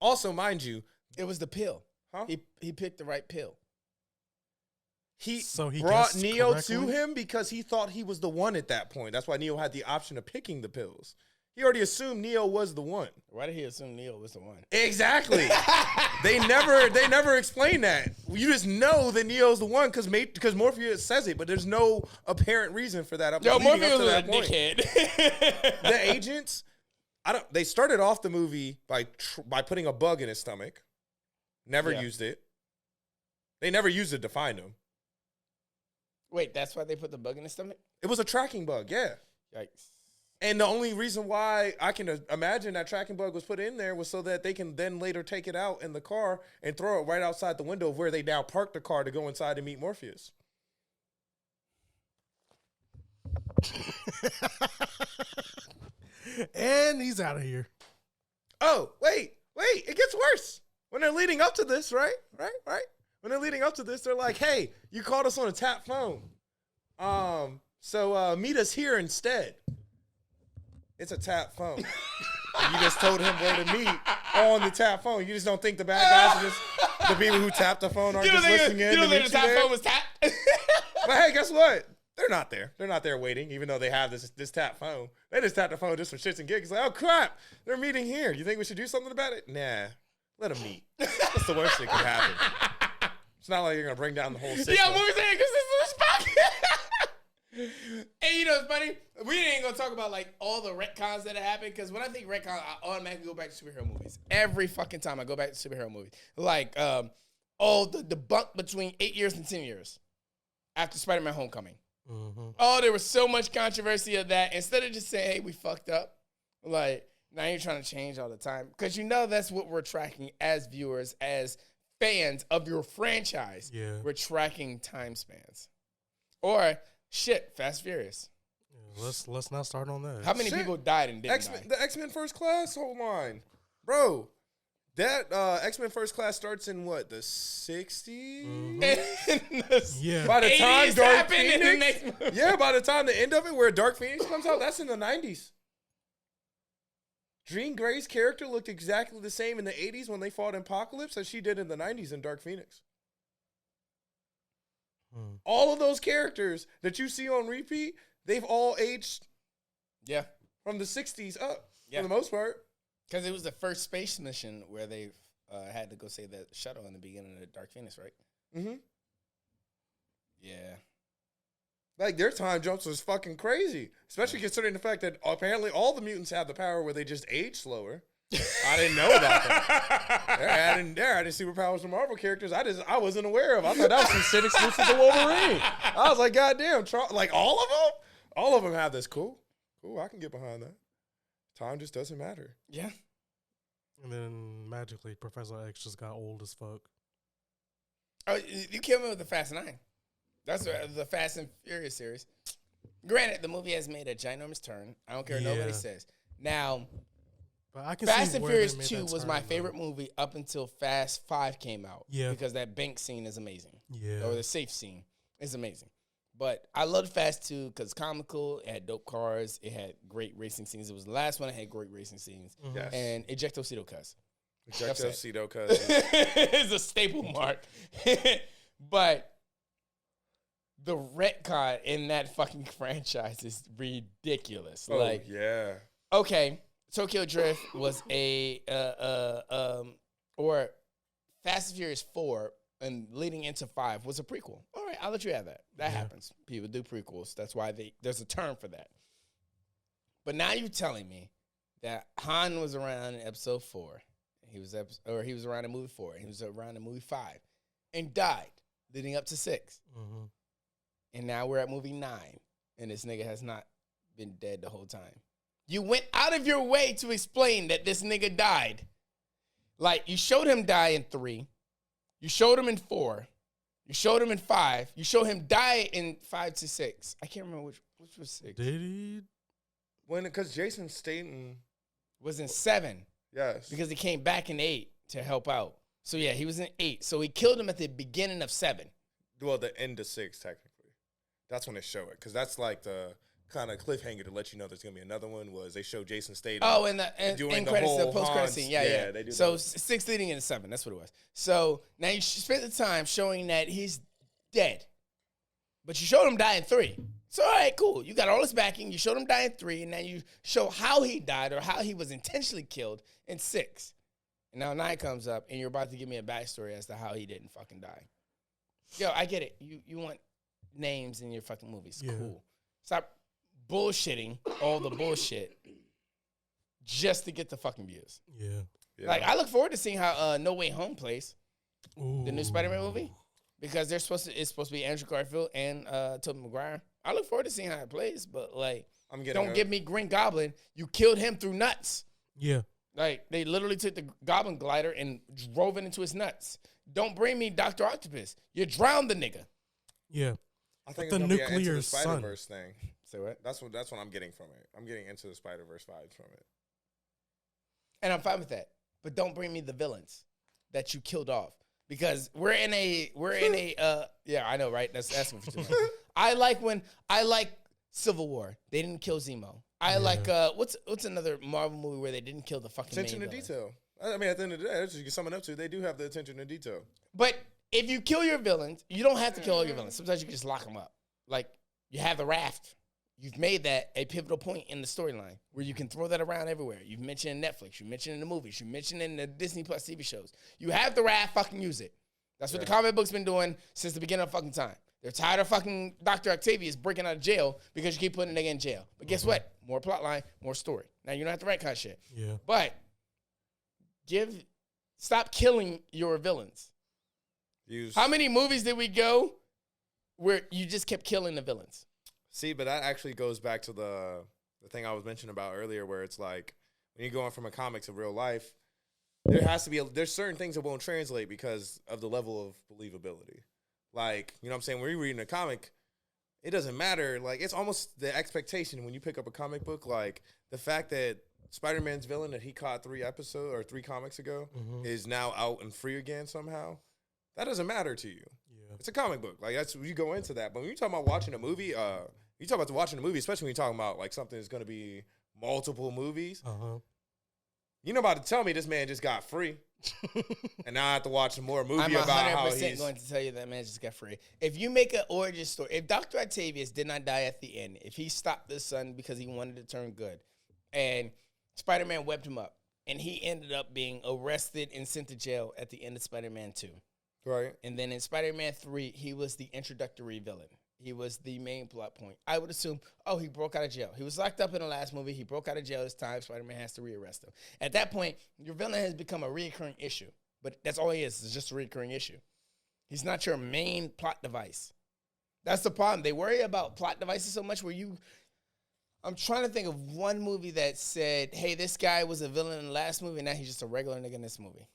Also, mind you, It was the pill. huh? He picked the right pill. He he brought guessed Neo correctly? to him because he thought he was the one at that point. That's why Neo had the option of picking the pills. He already assumed Neo was the one. Why did he assume Neo was the one? Exactly. they never explain that. You just know that Neo's the one because Morpheus says it, but there's no apparent reason for that. Yo, leading up Morpheus to was a that point. dickhead. The agents, they started off the movie by putting a bug in his stomach. Never Yeah. used it. They never used it to find him. Wait, that's why they put the bug in his stomach? It was a tracking bug, yeah. Yikes. And the only reason why I can imagine that tracking bug was put in there was so that they can then later take it out in the car and throw it right outside the window of where they now parked the car to go inside and meet Morpheus. And he's out of here. Oh, wait, it gets worse. When they're leading up to this, right? When they're leading up to this, they're like, hey, you called us on a tap phone. So meet us here instead. It's a tap phone. And you just told him where to meet on the tap phone. You just don't think the bad guys are just the people who tap the phone aren't just listening in. You don't to think meet the you top there? phone was tapped? But hey, guess what? They're not there. They're not there waiting, even though they have this tap phone. They just tap the phone just for shits and gigs. Like, oh crap, they're meeting here. You think we should do something about it? Nah, let them meet. That's the worst that could happen. It's not like you're gonna bring down the whole system. Yeah, movie's saying because this is And you know, it's funny. We ain't gonna talk about like all the retcons that have happened because when I think retcon, I automatically go back to superhero movies. Every fucking time I go back to superhero movies, like the bump between 8 years and 10 years after Spider-Man: Homecoming. Mm-hmm. Oh, there was so much controversy of that. Instead of just saying, "Hey, we fucked up," like now you're trying to change all the time because you know that's what we're tracking as viewers, as fans of your franchise. Yeah. We're tracking time spans, or shit, Fast Furious. Yeah, let's not start on that. How many Shit. people died and didn't X-Men, die? the X-Men First Class? Hold on. Bro, that X-Men First Class starts in what, the 60s? Mm-hmm. Yeah. By the time 80s Dark happened in the Phoenix? next movie. Yeah, by the time the end of it where Dark Phoenix comes out, that's in the 90s. Jean Grey's character looked exactly the same in the 80s when they fought in Apocalypse as she did in the 90s in Dark Phoenix. Hmm. All of those characters that you see on repeat, they've all aged Yeah. from the 60s up, Yeah. for the most part. Because it was the first space mission where they had to go save that shuttle in the beginning of the Dark Phoenix, right? Mm-hmm. Yeah. Like, their time jumps was fucking crazy. Especially considering the fact that apparently all the mutants have the power where they just age slower. I didn't know about that. They're adding superpowers to Marvel characters I wasn't aware of. I thought that was some shit exclusive to Wolverine. I was like, goddamn, like all of them? All of them have this. Cool, I can get behind that. Time just doesn't matter. Yeah. And then magically, Professor X just got old as fuck. Oh, you killed me with the Fast 9. That's the Fast and Furious series. Granted, the movie has made a ginormous turn. I don't care what nobody Yeah. says. Now, But I can Fast see and where Furious they made 2 that was turn, my though. favorite movie up until Fast 5 came out. Yeah. Because that bank scene is amazing. Yeah. Or the safe scene is amazing. But I loved Fast 2 because it's comical. It had dope cars. It had great racing scenes. It was the last one that had great racing scenes. Mhm. Yes. And Ejectocito cuss. Ejectocito, cuz. It's a staple mark. But the retcon in that fucking franchise is ridiculous. Oh, Like, yeah. okay, Tokyo Drift was or Fast and Furious 4 and leading into 5 was a prequel. All right, I'll let you have that. That Yeah. happens. People do prequels. That's why there's a term for that. But now you're telling me that Han was around in episode 4. He was around in movie 4. And he was around in movie 5 and died leading up to 6. Mhm. And now we're at movie 9, and this nigga has not been dead the whole time. You went out of your way to explain that this nigga died. Like, you showed him die in 3. You showed him in 4. You showed him in 5. You showed him die in 5 to 6. I can't remember which was 6. Did he? Because Jason Statham, Was in 7 yes. because he came back in 8 to help out. So, yeah, he was in 8. So, he killed him at the beginning of 7. Well, the end of 6, technically. That's when they show it. Because that's like the kind of cliffhanger to let you know there's going to be another one was they show Jason Statham. Oh, and the doing end the credits, the whole post-credit Hans- scene. Yeah, yeah, yeah. they do So that. 6 leading into 7. That's what it was. So now you spent the time showing that he's dead, but you showed him die in 3. So all right, cool. You got all this backing. You showed him die in 3, and now you show how he died or how he was intentionally killed in 6. And now 9 comes up, and you're about to give me a backstory as to how he didn't fucking die. Yo, I get it. You want names in your fucking movies. Yeah. Cool. Stop bullshitting all the bullshit just to get the fucking views. Yeah. Yeah. Like, I look forward to seeing how No Way Home plays, Ooh. the new Spider-Man movie, because it's supposed to be Andrew Garfield and Tobey Maguire. I look forward to seeing how it plays, but like, I'm getting don't give me Green Goblin. You killed him through nuts. Yeah. Like, they literally took the Goblin glider and drove it into his nuts. Don't bring me Dr. Octopus. You drowned the nigga. Yeah. I think the it's gonna be an nuclear Into the sun. Spider-Verse thing. Say what? That's what I'm getting from it. I'm getting Into the Spider-Verse vibes from it. And I'm fine with that. But don't bring me the villains that you killed off. Because we're in a yeah, I know, right? That's asking for too much. I like Civil War. They didn't kill Zemo. I like what's another Marvel movie where they didn't kill the fucking Attention to main villain? detail. I mean, at the end of the day, that's what you can sum it up to. They do have the attention to detail. But if you kill your villains, you don't have to kill all your villains. Sometimes you can just lock them up. Like, you have the raft. You've made that a pivotal point in the storyline where you can throw that around everywhere. You've mentioned in Netflix. You mentioned in the movies. You mentioned in the Disney Plus TV shows. You have the raft, fucking use it. That's what the comic book's been doing since the beginning of fucking time. They're tired of fucking Dr. Octavius breaking out of jail because you keep putting a nigga in jail. But guess what? More plot line, more story. Now, you don't have to write kind of shit. Yeah. But stop killing your villains. How many movies did we go where you just kept killing the villains? See, but that actually goes back to the thing I was mentioning about earlier, where it's like when you're going from a comic to real life, there's certain things that won't translate because of the level of believability. Like, you know what I'm saying? When you're reading a comic, it doesn't matter. Like, it's almost the expectation when you pick up a comic book, like the fact that Spider-Man's villain that he caught 3 comics ago is now out and free again somehow. That doesn't matter to you. Yeah. It's a comic book. Like, that's you go into that. But when you're talking about watching a movie, you talk about watching a movie, especially when you're talking about like something that's going to be multiple movies. You're not about to tell me this man just got free, and now I have to watch some more movie I'm about how 100% he's. going to tell you that man just got free. If you make an origin story, if Dr. Octavius did not die at the end, if he stopped the sun because he wanted to turn good, And Spider-Man webbed him up. And he ended up being arrested and sent to jail at the end of Spider-Man 2. Right. And then in Spider-Man 3, he was the introductory villain. He was the main plot point. I would assume, he broke out of jail. He was locked up in the last movie. He broke out of jail this time. Spider-Man has to rearrest him. At that point, your villain has become a reoccurring issue. But that's all he is just a reoccurring issue. He's not your main plot device. That's the problem. They worry about plot devices so much I'm trying to think of one movie that said, hey, this guy was a villain in the last movie, and now he's just a regular nigga in this movie.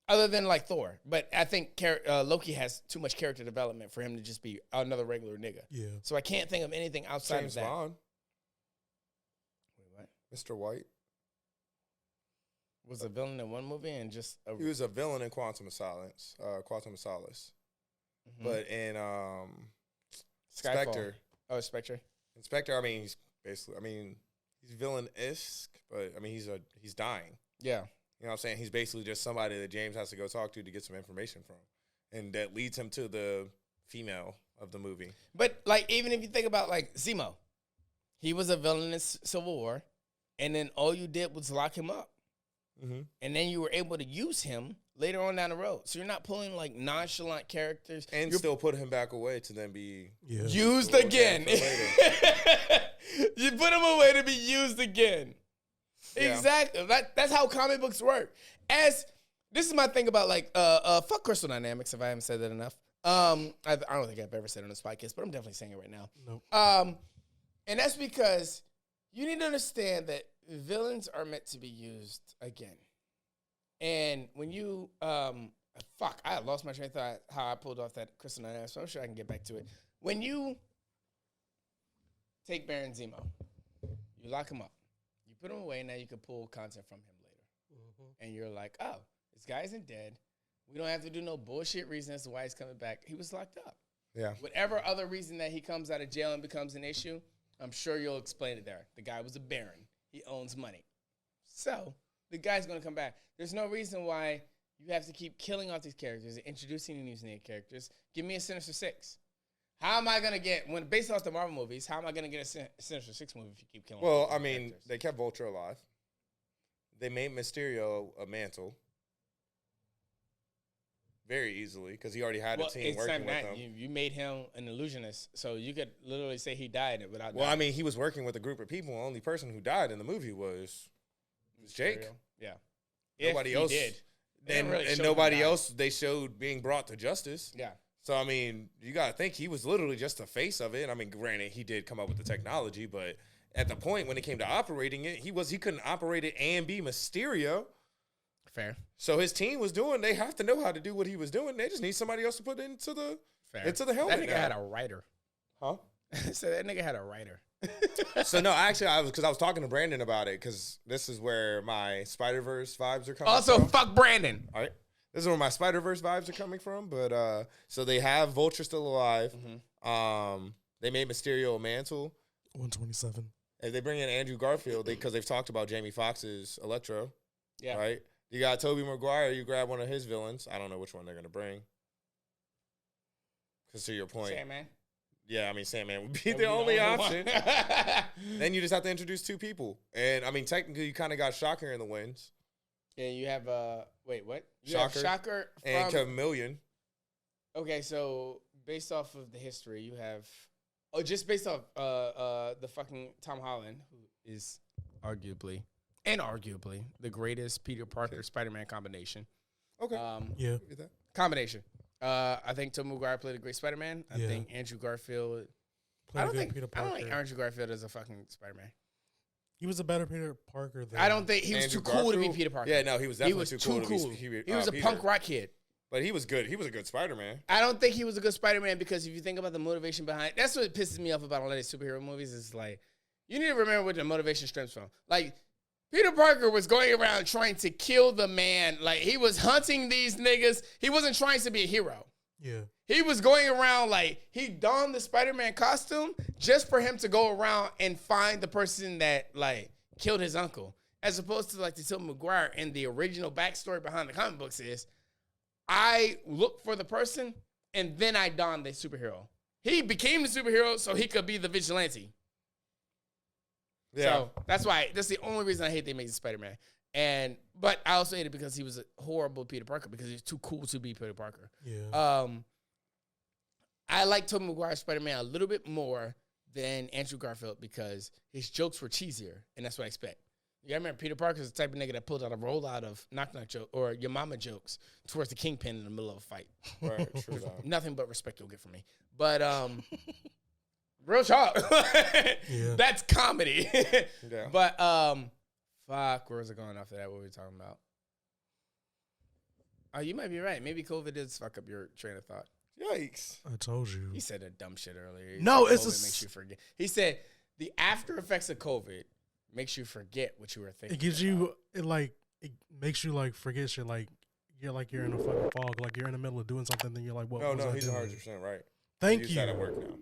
Other than, like, Thor. But I think Loki has too much character development for him to just be another regular nigga. Yeah. So I can't think of anything outside James of that. Bond, Wait, what? Mr. White. Was a villain in one movie and just... He was a villain in Quantum of Solace. Mhm. But in Skyfall. Spectre. Oh, Spectre. In Spectre, I mean, he's basically, he's villain-esque, but, he's dying. Yeah. You know what I'm saying? He's basically just somebody that James has to go talk to get some information from. And that leads him to the female of the movie. But, like, even if you think about, like, Zemo, he was a villain in Civil War, and then all you did was lock him up. Mm-hmm. And then you were able to use him later on down the road. So you're not pulling, like, nonchalant characters. And you're still put him back away to then be used Lord again. Dan for You put him away to be used again. Yeah. Exactly. That's how comic books work. This is my thing about, like, fuck Crystal Dynamics, if I haven't said that enough. I don't think I've ever said it on this podcast, but I'm definitely saying it right now. Nope. And that's because you need to understand that villains are meant to be used again. And when you, I lost my train of thought how I pulled off that Crystal Dynamics, so I'm sure I can get back to it. When you take Baron Zemo, you lock him up, you put him away, now you can pull content from him later. Mm-hmm. And you're like, oh, this guy isn't dead. We don't have to do no bullshit reason as to why he's coming back. He was locked up. Yeah. Whatever other reason that he comes out of jail and becomes an issue, I'm sure you'll explain it there. The guy was a baron. He owns money. So the guy's going to come back. There's no reason why you have to keep killing off these characters and introducing these new characters. Give me a Sinister Six. How am I going to get, based off the Marvel movies, how am I going to get a Sinister Six movie if you keep killing Well, off these characters? they kept Vulture alive. They made Mysterio a mantle very easily because he already had a team working with him. You made him an illusionist, so you could literally say he died without Well, dying. I mean, he was working with a group of people. The only person who died in the movie was Jake. Yeah. Nobody else did. They And, didn't really and show him nobody die. else they showed being brought to justice. Yeah. So, I mean, you got to think he was literally just the face of it. I mean, granted, he did come up with the technology, but at the point when it came to operating it, he couldn't operate it and be Mysterio. Fair. So his team was they have to know how to do what he was doing. They just need somebody else to put into the helmet. That nigga had a writer. Huh? So that nigga had a writer. So no, actually, I was talking to Brandon about it because this is where my Spider-Verse vibes are coming Also, from. fuck Brandon. All right. This is where my Spider-Verse vibes are coming from. But so they have Vulture still alive. Mm-hmm. They made Mysterio a mantle. 127. And they bring in Andrew Garfield because they've talked about Jamie Foxx's Electro. Yeah. Right? You got Tobey Maguire. You grab one of his villains. I don't know which one they're going to bring. Because to your point. Sandman. Yeah, I mean, Sandman would be the only option. Then you just have to introduce two people. And, I mean, technically, you kind of got Shocker in the wins. Yeah, you have, wait, what? You Shocker. have Shocker And from... Chameleon. Okay, so based off of the history, you have... Oh, just based off the fucking Tom Holland, who is arguably the greatest Peter Parker Spider-Man combination. Okay. Yeah. Get that. Combination. I think Tobey Maguire played a great Spider-Man. I Yeah. think Andrew Garfield... Played I a don't good think Peter I don't Parker. think Andrew Garfield is a fucking Spider-Man. He was a better Peter Parker than... I don't think he was Andrew too cool to be Garfield? Peter Parker. Yeah, no, he was definitely too too cool. cool to be He was a Peter. punk rock kid. But he was good. He was a good Spider-Man. I don't think he was a good Spider-Man because if you think about the motivation behind, that's what pisses me off about a lot of these superhero movies. Is like you need to remember what the motivation stems from. Like Peter Parker was going around trying to kill the man. Like he was hunting these niggas. He wasn't trying to be a hero. Yeah. He was going around like he donned the Spider-Man costume just for him to go around and find the person that like killed his uncle. As opposed to like the Tobey Maguire and the original backstory behind the comic books is I look for the person and then I don the superhero. He became the superhero so he could be the vigilante. Yeah. So that's the only reason I hate the Amazing Spider-Man. But I also hate it because he was a horrible Peter Parker because he was too cool to be Peter Parker. Yeah. I like Tobey Maguire's Spider-Man a little bit more than Andrew Garfield because his jokes were cheesier, and that's what I expect. You remember Peter Parker's the type of nigga that pulled out a rollout of knock-knock joke or your mama jokes towards the Kingpin in the middle of a fight. Right, true that. Nothing but respect you'll get from me. But real talk. Yeah. That's comedy. Yeah. But fuck, where was it going after that? What were we talking about? Oh, you might be right. Maybe COVID does fuck up your train of thought. Yikes. I told you. He said a dumb shit earlier. He No, said it's COVID makes you forget. He said the after effects of COVID makes you forget what you were thinking. It gives you it makes you like forget shit. Like you're in a fucking fog. Like you're in the middle of doing something, then you're like, what? No, was I he's doing? 100% right. Thank Use you. that at work now.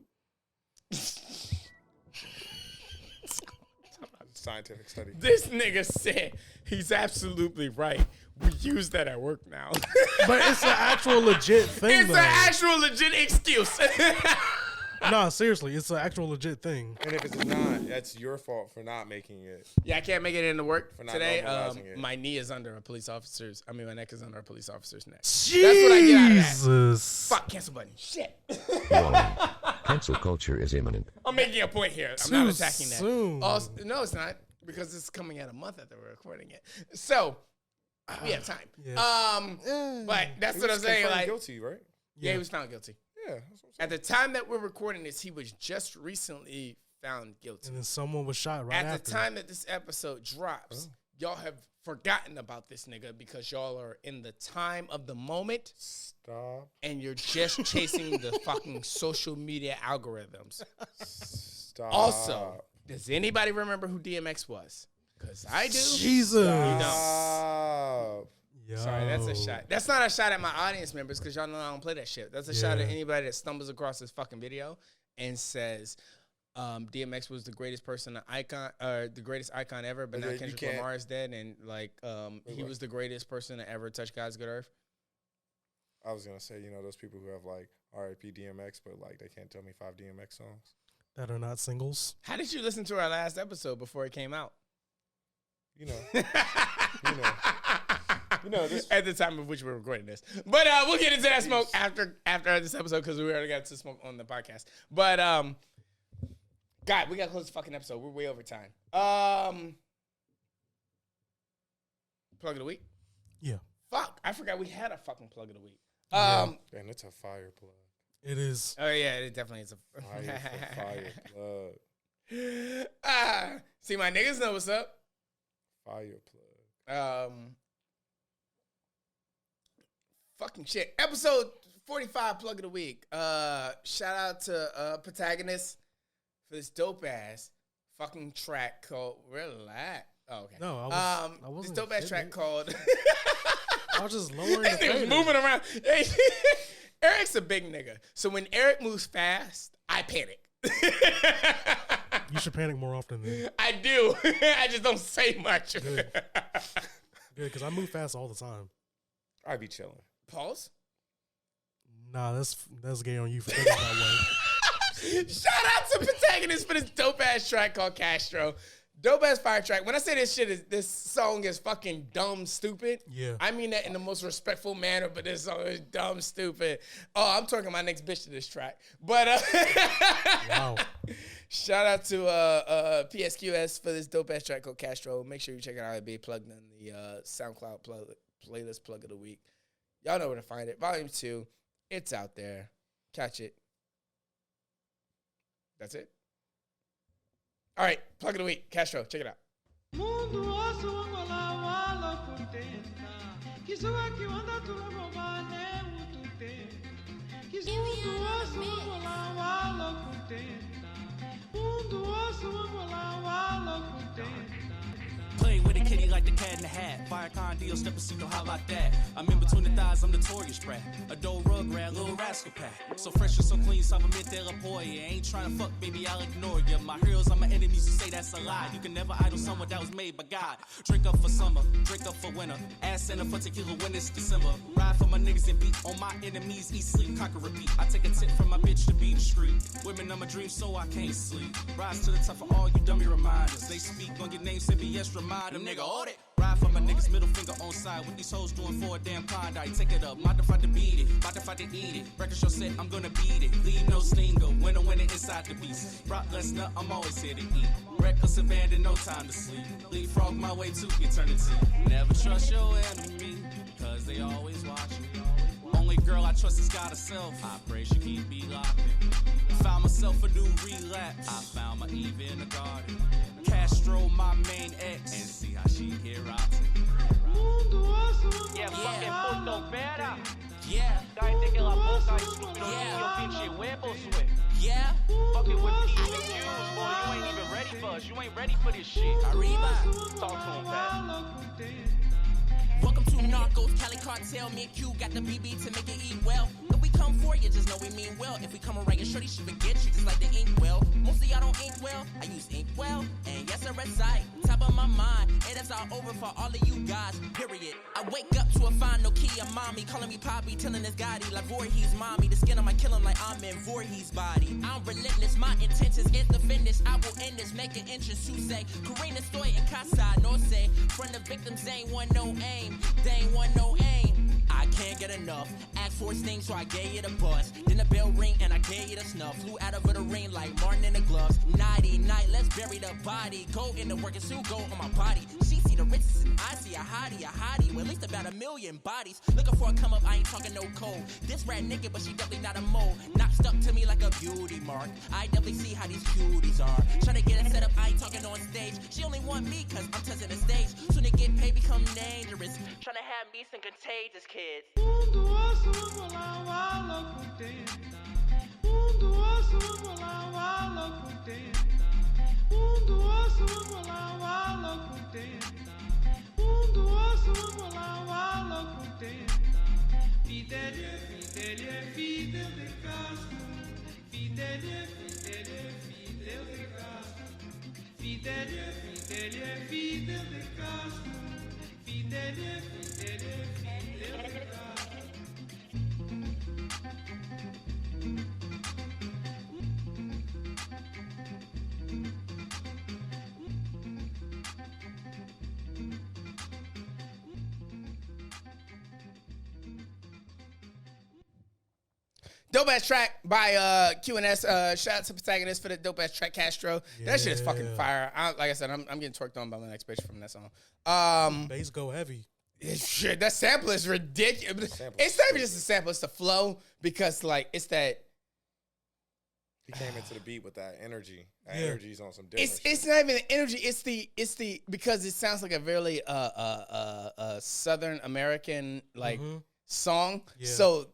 Scientific study. This nigga said he's absolutely right. We use that at work now. But it's an actual legit thing. It's though. an actual legit excuse. No, seriously, it's an actual legit thing. And if it's not, that's your fault for not making it. Yeah, I can't make it into work For not today. normalizing it. My knee is under a police officer's. I mean, my neck is under a police officer's neck. Jesus. That's what I get out of that. Fuck, cancel button. Shit. Warning. Cancel culture is imminent. I'm making a point here. I'm Too not attacking that. soon. Also, no, it's not because it's coming out a month after we're recording it. So we have time. Yeah. But that's He what I'm was saying. confirmed Like, guilty, right? yeah, he was found guilty. Yeah. That's what I'm saying. At the time that we're recording this, he was just recently found guilty. And then someone was shot right At after. the time that this episode drops, y'all have forgotten about this nigga because y'all are in the time of the moment Stop. and you're just chasing the fucking social media algorithms. Stop. Also, does anybody remember who DMX was? Because I do. Jesus. You don't. Stop. Yo. Sorry, that's a shot. That's not a shot at my audience members because y'all know I don't play that shit. That's a shot at anybody that stumbles across this fucking video and says DMX was the greatest person, the greatest icon ever, but now Okay, you Kendrick can't- Lamar is dead, and like he was the greatest person to ever touch God's good earth. I was gonna say, those people who have like R.I.P. DMX, but like they can't tell me 5 DMX songs. That are not singles. How did you listen to our last episode before it came out? This. At the time of which we're recording this. But we'll get into that smoke after this episode because we already got to smoke on the podcast. But God, we got to close the fucking episode. We're way over time. Plug of the week? Yeah. Fuck, I forgot we had a fucking plug of the week. And it's a fire plug. It is. Oh yeah, it definitely is a Fire plug. See, my niggas know what's up. Fire plug. Fucking shit. Episode 45 plug of the week. Shout out to Patagonist for this dope ass fucking track called Relax. Oh, okay. No, I wasn't this dope ass track kidding. called I was just lowering the This nigga's fader. moving around. Eric's a big nigga. So when Eric moves fast, I panic. You should panic more often than I do. I just don't say much. Good. Because I move fast all the time. I be chilling. Pause. Nah, that's gay on you for thinking that way. Shout out to Patagonist for this dope ass track called Castro. Dope ass fire track. When I say this song is fucking dumb stupid. Yeah. I mean that in the most respectful manner, but this song is dumb stupid. Oh, I'm talking my next bitch to this track. But Wow. shout out to PSQS for this dope ass track called Castro. Make sure you check it out. It'll be plugged in the SoundCloud playlist plug of the week. Y'all know where to find it. Volume 2. It's out there. Catch it. That's it. All right, plug of the week. Castro, check it out. Mundo osso angola wala contenta. Que sua que anda tu rouba né o tempo. Que mundo osso angola wala contenta. Mundo osso angola wala contenta. Play with a kitty like the cat in the hat. Fire con deal, step a single, how about that? I'm in between the thighs. guys, I'm notorious brat. A dope rug rat, little rascal pack. So fresh and so clean, so I admit they'll report you. Ain't trying to fuck, baby, I'll ignore you. My heroes are my enemies, you say that's a lie. You can never idle someone that was made by God. Drink up for summer, drink up for winter. Ass center for tequila when it's December. Ride for my niggas and beat on my enemies. Eat, sleep, cock and repeat. I take a tip from my bitch to be discreet. Women are my dream, so I can't sleep. Rise to the top for all you dummy reminders. They speak on your name, send me yes, remind them, nigga, hold it. Ride for my niggas, middle finger on side. What these hoes doing for a damn pond? I take it up, might if I to beat it, might if I to eat it. Breakfast your set, I'm gonna beat it. Leave no stinger, winner inside the beast. Brock Lesnar, I'm always here to eat. Reckless abandon, no time to sleep. Leapfrog my way to eternity. Never trust your enemy, cause they always watching. Only girl I trust is God herself. I pray she keep me locked in. Found myself a new relapse. I found my Eve in the garden. Castro, my main ex, and see how she get rotten. Yeah, fucking puto pera. Yeah, Cállate que la boca estúpido niño pinche huevo sweat. yeah. Fucking with P's and Q's, boy, you ain't even ready for us. You ain't ready for this shit. Arriba. Talk to him, Pat. Welcome to Narcos, Cali Cartel. Me and Q got the BB to make it eat well. If we come for you, just know we mean well. If we come around your shorty, she forget you just like the ink well. Most of y'all don't ink well, I use ink well. And yes, I recite, top of my mind. And it's all over for all of you guys, period. I wake up to a fine Nokia mommy, calling me Poppy, telling this Gotti like Voorhees mommy. The skin on my killing like I'm in Voorhees body. I'm relentless, my intentions is the finish. I will end this, make an entrance to say Karina Stoy and Casa, no say. Friend of victims, they ain't want no aim. They ain't want no aim. I can't get enough. Asked for a sting, so I gave you the bus. Then the bell ring and I gave you the snuff. Flew out of the ring like Martin in the gloves. Nighty night, let's bury the body. Go in the work and suit, go on my body. She see the riches and I see a hottie with at least about 1 million bodies. Looking for a come up, I ain't talking no cold. This rat nigga, but she definitely not a mole. Not stuck to me like a beauty mark. I definitely see how these cuties are. Trying to get it set up, I ain't talking on stage. She only want me cause I'm touching the stage. Soon to get paid, become dangerous. Trying to have me some contagious kids. Mundo osso lá wala contenta. Mundo osso lá wala contenta. Mundo osso lá wala contenta. Mundo osso lá wala contenta. Fidel é fidel de casa. Fidel é fidel de casa. Fidel é fidel de casa. Fidel é fidel de casa. Dope ass track by QNS. Shout out to Patagonist for the dope ass track, Castro. That shit is fucking Yeah. fire. Like I said, I'm getting twerked on by my next bitch from that song. Bass go heavy. Shit, that sample is ridiculous. sample It's is not even just a sample; it's the flow because like it's that. He came into the beat with that energy. That Yeah. energy's on some different It's not even the energy. It's the because it sounds like a very Southern American like song. Yeah. So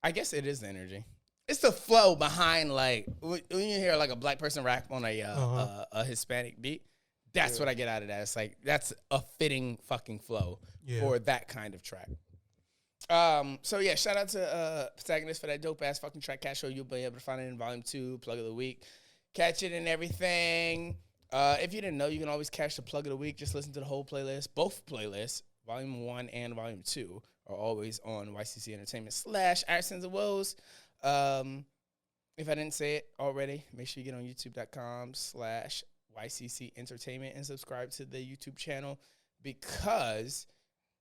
I guess it is the energy. It's the flow behind like when you hear like a black person rap on a Hispanic beat. That's what I get out of that. It's like that's a fitting fucking flow for that kind of track. So yeah, shout out to Patagonist for that dope ass fucking track. Cash Show, you'll be able to find it in Volume 2, Plug of the Week. Catch it and everything. If you didn't know, you can always catch the Plug of the Week. Just listen to the whole playlist. Both playlists, Volume 1 and Volume 2, are always on YCC Entertainment / Our Sins of Woes. If I didn't say it already, make sure you get on youtube.com / YCC Entertainment and subscribe to the YouTube channel, because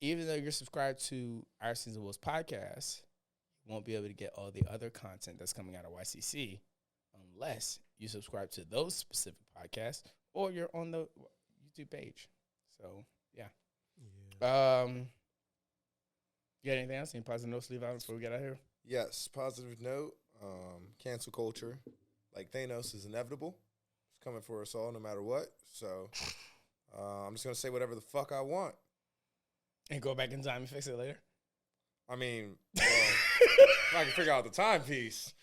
even though you're subscribed to Our Sins of Woes podcast, you won't be able to get all the other content that's coming out of YCC unless you subscribe to those specific podcasts or you're on the YouTube page. So, yeah. You got anything else? Any positive notes to leave out before we get out of here? Yes, positive note. Cancel culture, like Thanos, is inevitable. It's coming for us all no matter what. So I'm just going to say whatever the fuck I want. And go back in time and fix it later? I mean, if I can figure out the timepiece.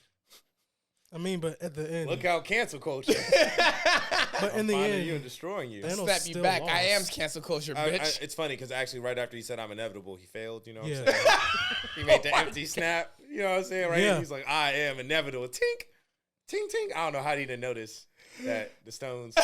I mean, but at the end, Look out, cancel culture. but in the Finding end, you and destroying you. Thanos Slap you still back. lost. I am cancel culture, bitch. It's funny because actually, right after he said I'm inevitable, he failed. You know what Yeah. I'm saying? He made the empty snap. You know what I'm saying? Right? Yeah. He's like, I am inevitable. Tink, tink, tink. I don't know how he didn't notice that the stones.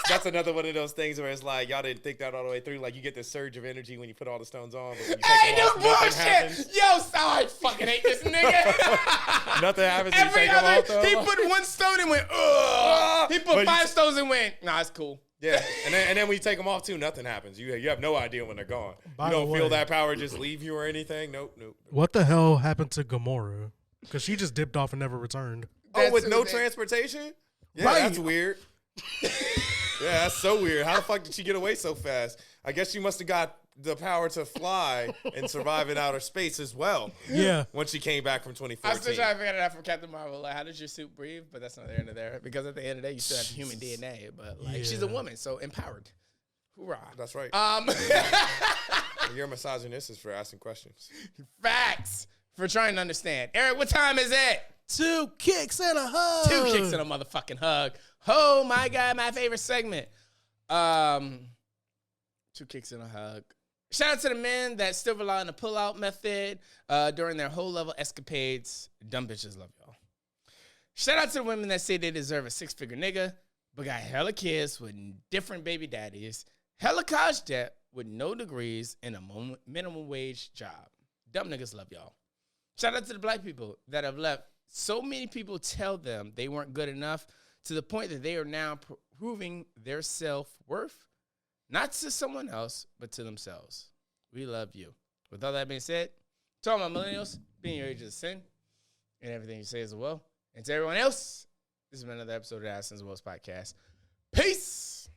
That's another one of those things where it's like y'all didn't think that all the way through. Like you get this surge of energy when you put all the stones on, but when you take Hey, them no off, nothing happens. bullshit. Yo, I fucking hate this nigga. Nothing happens when you Every take them other, off. Though. he put one stone and went, ugh. He But put you- 5 stones and went, nah, it's cool. Yeah, and then when you take them off too, nothing happens. You have no idea when they're gone. By You the don't feel way- that power just leave you or anything. Nope. what the hell happened to Gamora? Because she just dipped off and never returned. That's Oh, with who no they- transportation? Yeah, Right. that's weird. Yeah, that's so weird. How the fuck did she get away so fast? I guess she must have got the power to fly and survive in outer space as well. Yeah. Once she came back from I'm still 2014. trying to figure that out from Captain Marvel. Like, how does your suit breathe? But that's not the end of there. Because at the end of the day, you still have human DNA. But like, she's a Yeah. woman, so empowered. Hoorah. That's right. You're a misogynist for asking questions. Facts for trying to understand. Eric, what time is it? 2 kicks and a hug. 2 kicks and a motherfucking hug. Oh my God, my favorite segment. 2 kicks and a hug. Shout out to the men that still rely on the pull-out method during their whole level escapades. Dumb bitches love y'all. Shout out to the women that say they deserve a 6-figure nigga, but got hella kids with different baby daddies, hella college debt with no degrees, and a minimum wage job. Dumb niggas love y'all. Shout out to the black people that have left so many people tell them they weren't good enough to the point that they are now proving their self-worth, not to someone else, but to themselves. We love you. With all that being said, to all my millennials, being your age of sin, and everything you say as well. And to everyone else, this has been another episode of the Addison's Woes podcast. Peace!